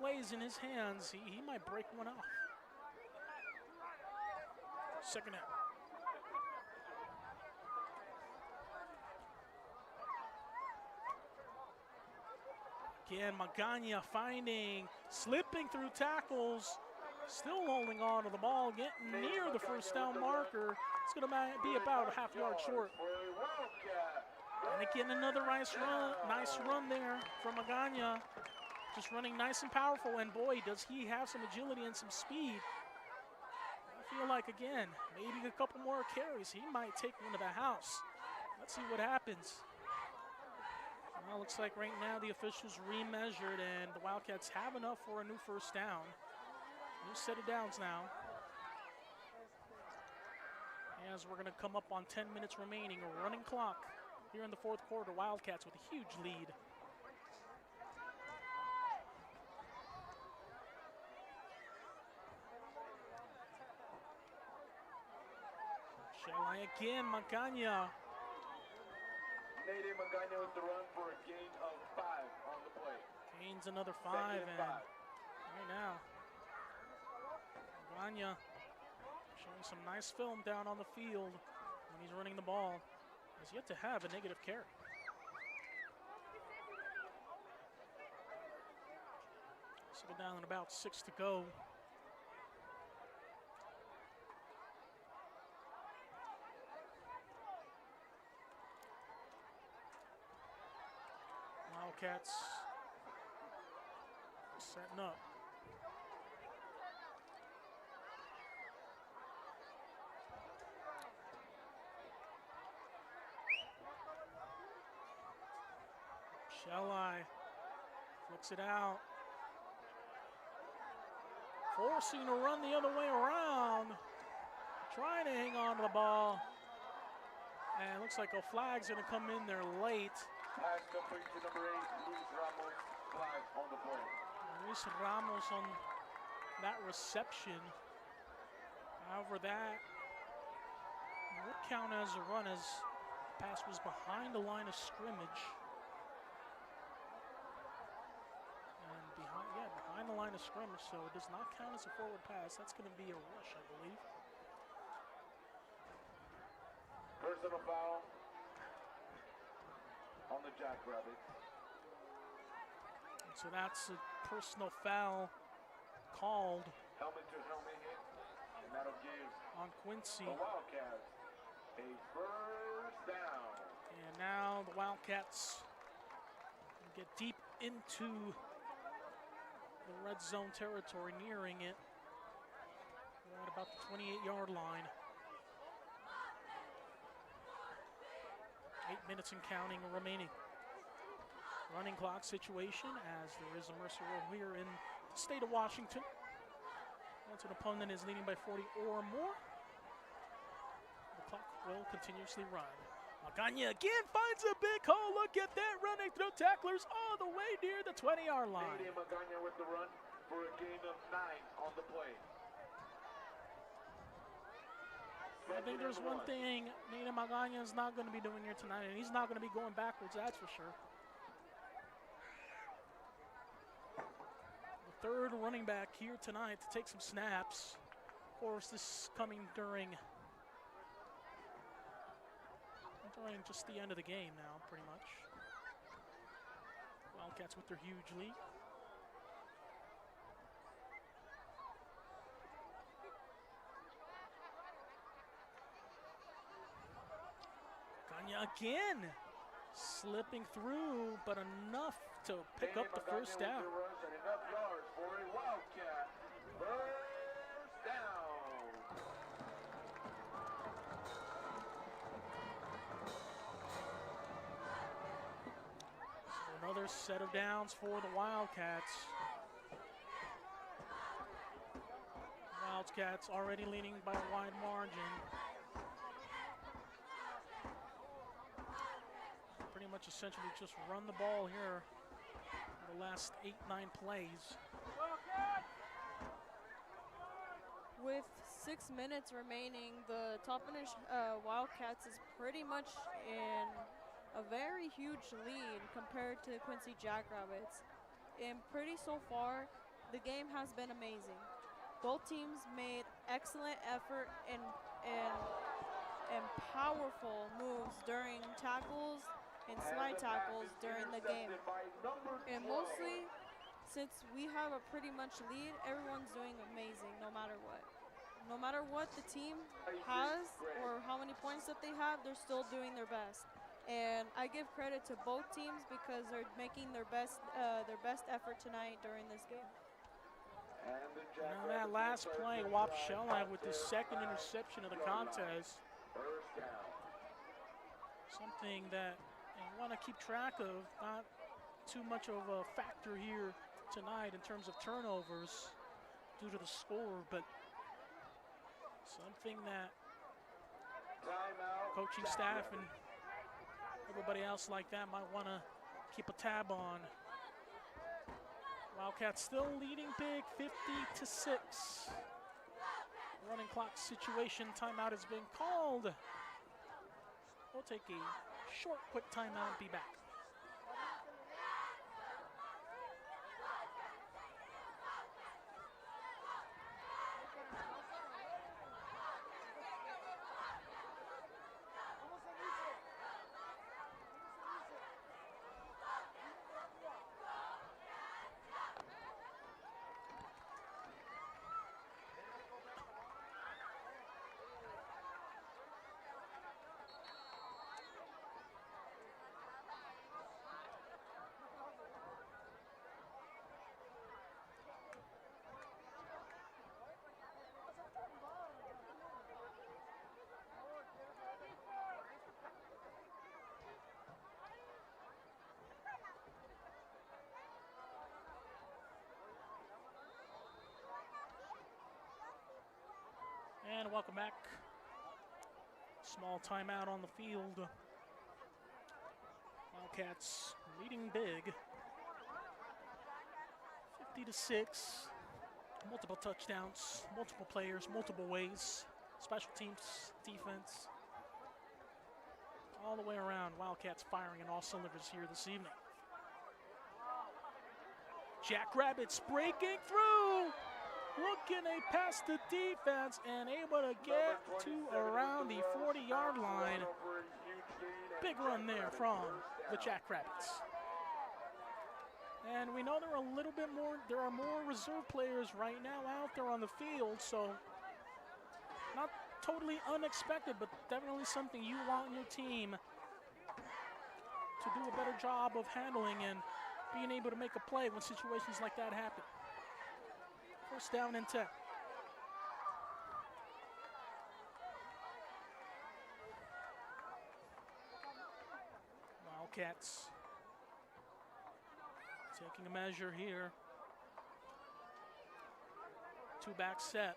plays in his hands, he might break one off. Second out. Again, Magana slipping through tackles, still holding on to the ball, getting near the first down marker. It's going to be about a half yard short. And again, another nice run there from Magana. Just running nice and powerful, and boy, does he have some agility and some speed. I feel like, again, maybe a couple more carries, he might take one to the house. Let's see what happens. Well, looks like right now the officials remeasured, and the Wildcats have enough for a new first down. New set of downs now. As we're going to come up on 10 minutes remaining, a running clock here in the fourth quarter. Wildcats with a huge lead. Shelly again, Magana. Magana with the run for a gain of 5 on the play. Gains another 5, and right now, Magana showing some nice film down on the field when he's running the ball. Has yet to have a negative carry. So we're down at about 6 to go. Wildcats setting up. Shelly flicks it out. Forcing to run the other way around. Trying to hang on to the ball. And it looks like a flag's going to come in there late. Pass complete to number 8, Luis Ramos, flag on the play. Luis Ramos on that reception. However, that would count as a run as the pass was behind the line of scrimmage. And behind the line of scrimmage, so it does not count as a forward pass. That's going to be a rush, I believe. Personal foul on the Jackrabbits. So that's a personal foul called Helmet to helmet hit, and that'll give on Quincy. the Wildcats a first down. And now the Wildcats get deep into the red zone territory, nearing it. We're at about the 28-yard line. 8 minutes and counting remaining. Running clock situation as there is a mercy rule here in the state of Washington. Once an opponent is leading by 40 or more, the clock will continuously run. Magana again finds a big hole. Look at that, running through tacklers all the way near the 20-yard line. Magana with the run for a gain of 9 on the play. I think there's one thing Nate Magana is not going to be doing here tonight, and he's not going to be going backwards, that's for sure. The third running back here tonight to take some snaps. Of course, this is coming during just the end of the game now, pretty much. Wildcats with their huge lead. Again, slipping through, but enough to pick up the first down. Enough yards for a Wildcat first down. So another set of downs for the Wildcats. Wildcats already leading by a wide margin. Pretty much essentially just run the ball here for the last 8-9 plays. With 6 minutes remaining, the Toppenish Wildcats is pretty much in a very huge lead compared to Quincy Jackrabbits. and pretty so far, the game has been amazing. Both teams made excellent effort and powerful moves during tackles and slide tackles during the game. And mostly, since we have a pretty much lead, everyone's doing amazing no matter what. No matter what the team has or how many points that they have, they're still doing their best. And I give credit to both teams because they're making their best effort tonight during this game. Now that last play, Wap Shellab with the second interception of the contest. Something that you want to keep track of. Not too much of a factor here tonight in terms of turnovers due to the score, but something that coaching staff and everybody else like that might want to keep a tab on. Wildcats still leading big, 50-6. Running clock situation, timeout has been called. We'll take a short, quick timeout and be back. And welcome back. Small timeout on the field. Wildcats leading big. 50-6. Multiple touchdowns, multiple players, multiple ways. Special teams, defense. All the way around, Wildcats firing in all cylinders here this evening. Jackrabbits breaking through. Looking past the defense and able to get to around the 40-yard line. Big run there from the Jackrabbits. And we know there are more reserve players right now out there on the field, so not totally unexpected, but definitely something you want in your team to do a better job of handling and being able to make a play when situations like that happen. First down and 10. Wildcats taking a measure here. Two-back set.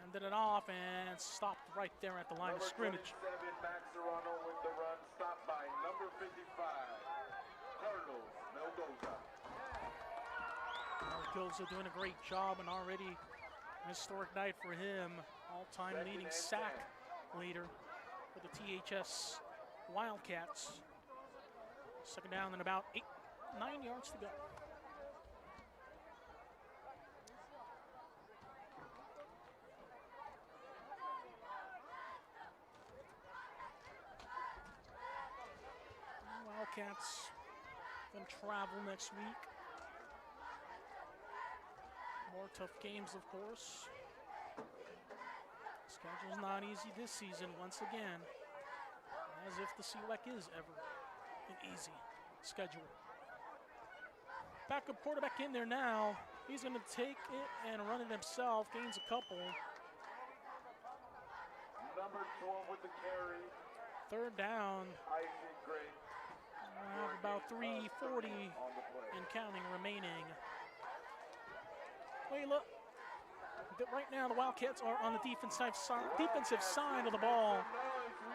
Handed it off and stopped right there at the line of scrimmage. Max Serrano with the run, stopped by number 55, Carlos Melgoza. Melgoza doing a great job, and already a historic night for him. All-time leading sack leader for the THS Wildcats. Second down and about 9 yards to go. Wildcats going to travel next week. More tough games, of course. Schedule's not easy this season, once again. As if the CWEC is ever an easy schedule. Backup quarterback in there now. He's going to take it and run it himself. Gains a couple. Number 12 with the carry. Third down. Isaac Gray. About 3:40 and counting remaining. Wait, look. Right now, the Wildcats are on the defensive side of the ball.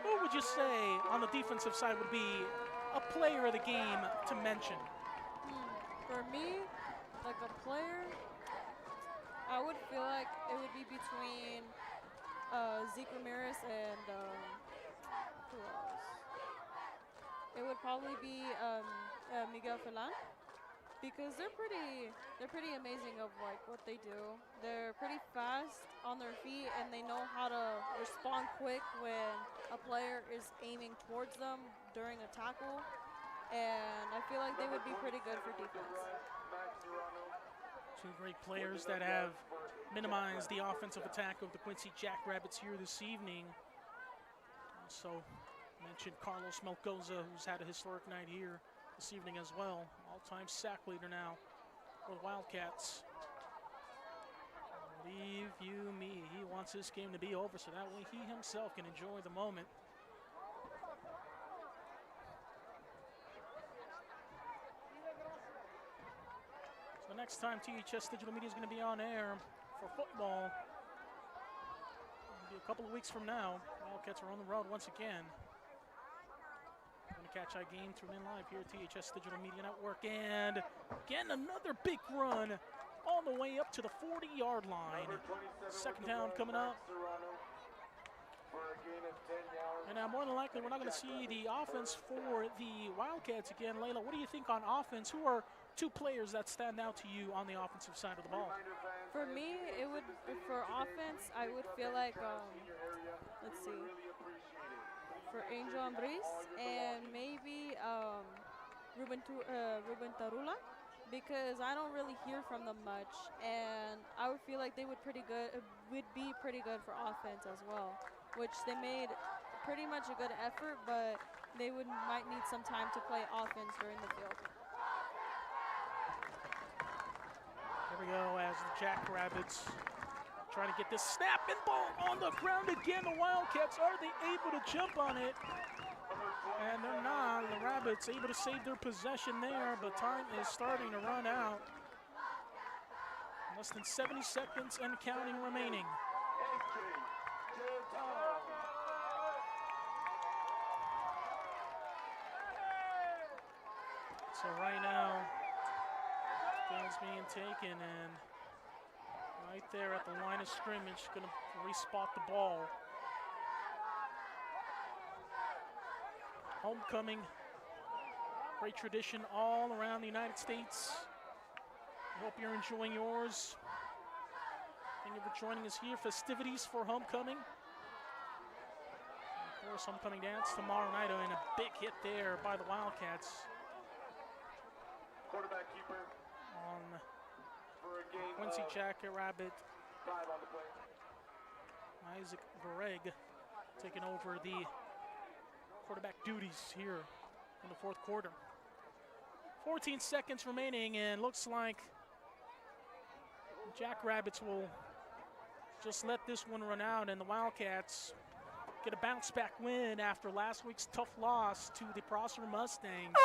Who would you say on the defensive side would be a player of the game to mention? For me, like a player, I would feel like it would be between Zeke Ramirez and who else? It would probably be Miguel Falan. because they're pretty amazing of like what they do. They're pretty fast on their feet, and they know how to respond quick when a player is aiming towards them during a tackle. And I feel like they would be pretty good for defense. Two great players that have minimized the offensive attack of the Quincy Jackrabbits here this evening. Also mentioned Carlos Melgoza, who's had a historic night here this evening as well. All-time sack leader now for the Wildcats. Believe you me, he wants this game to be over so that way he himself can enjoy the moment. So the next time THS Digital Media is going to be on air for football, it'll be a couple of weeks from now. Wildcats are on the road once again. Going to catch our game tuned in live here at THS Digital Media Network. And again, another big run all the way up to the 40-yard line. Second down coming up. And now more than likely, we're not going to see the offense for the Wildcats again. Layla, what do you think on offense? Who are two players that stand out to you on the offensive side of the ball? For me, it would, for offense, I would feel like, let's see, for Angel Ambris and maybe Ruben Tarula, because I don't really hear from them much, and I would feel like they would be pretty good for offense as well, which they made pretty much a good effort, but they might need some time to play offense during the field. Here we go as the Jackrabbits trying to get this snap and ball on the ground again. The Wildcats, are they able to jump on it? And they're not. The Rabbits able to save their possession there, but time is starting to run out. Less than 70 seconds and counting remaining. So right now, things being taken, and right there at the line of scrimmage, going to respot the ball. Homecoming, great tradition all around the United States. I hope you're enjoying yours. Thank you for joining us here. Festivities for homecoming. And of course, homecoming dance tomorrow night, and a big hit there by the Wildcats. Quarterback keeper On for a game Quincy of Jackrabbit, 5 on the play. Isaac Greg taking over the quarterback duties here in the fourth quarter. 14 seconds remaining, and looks like Jackrabbits will just let this one run out, and the Wildcats get a bounce back win after last week's tough loss to the Prosser Mustangs.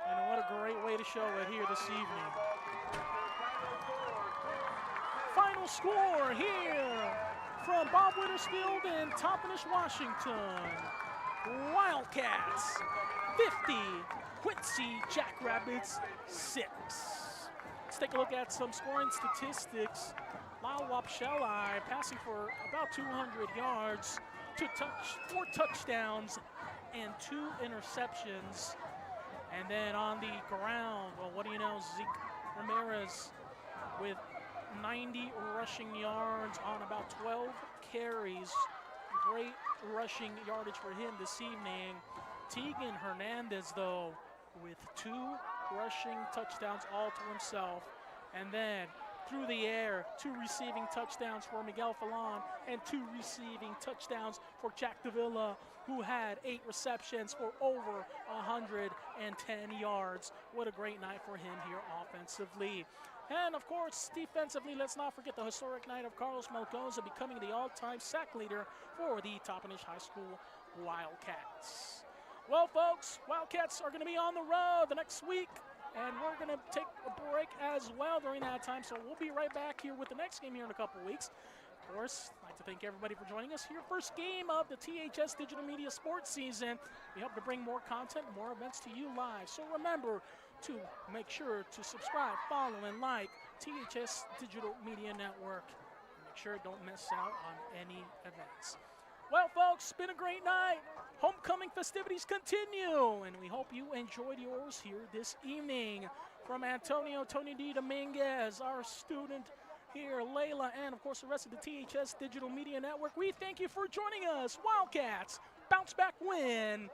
And what a great way to show it here this evening. Final score here from Bob Wittersfield in Toppenish, Washington. Wildcats 50, Quincy Jackrabbits 6. Let's take a look at some scoring statistics. Lyle Wapshelai passing for about 200 yards, 4 touchdowns, and 2 interceptions. And then on the ground, well, what do you know, Zeke Ramirez with 90 rushing yards on about 12 carries. Great rushing yardage for him this evening. Tegan Hernandez, though, with 2 rushing touchdowns all to himself. And then through the air, 2 receiving touchdowns for Miguel Falon and 2 receiving touchdowns for Jack Davila, who had 8 receptions for over 110 yards. What a great night for him here offensively. And of course, defensively, let's not forget the historic night of Carlos Melgoza becoming the all-time sack leader for the Toppenish High School Wildcats. Well, folks, Wildcats are going to be on the road the next week, and we're going to take a break as well during that time, so we'll be right back here with the next game here in a couple weeks. Of course, I'd like to thank everybody for joining us here. First game of the THS Digital Media Sports season. We hope to bring more content, more events to you live. So remember to make sure to subscribe, follow, and like THS Digital Media Network. Make sure don't miss out on any events. Well, folks, it's been a great night. Homecoming festivities continue, and we hope you enjoyed yours here this evening. From Antonio Tony D. Dominguez, our student here, Layla, and of course the rest of the THS Digital Media Network, we thank you for joining us. Wildcats bounce back win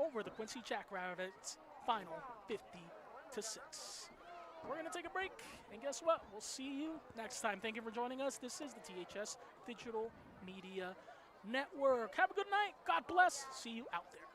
over the Quincy Jackrabbits, final 50-6. We're going to take a break, and guess what? We'll see you next time. Thank you for joining us. This is the THS Digital Media Network. Have a good night. God bless. See you out there.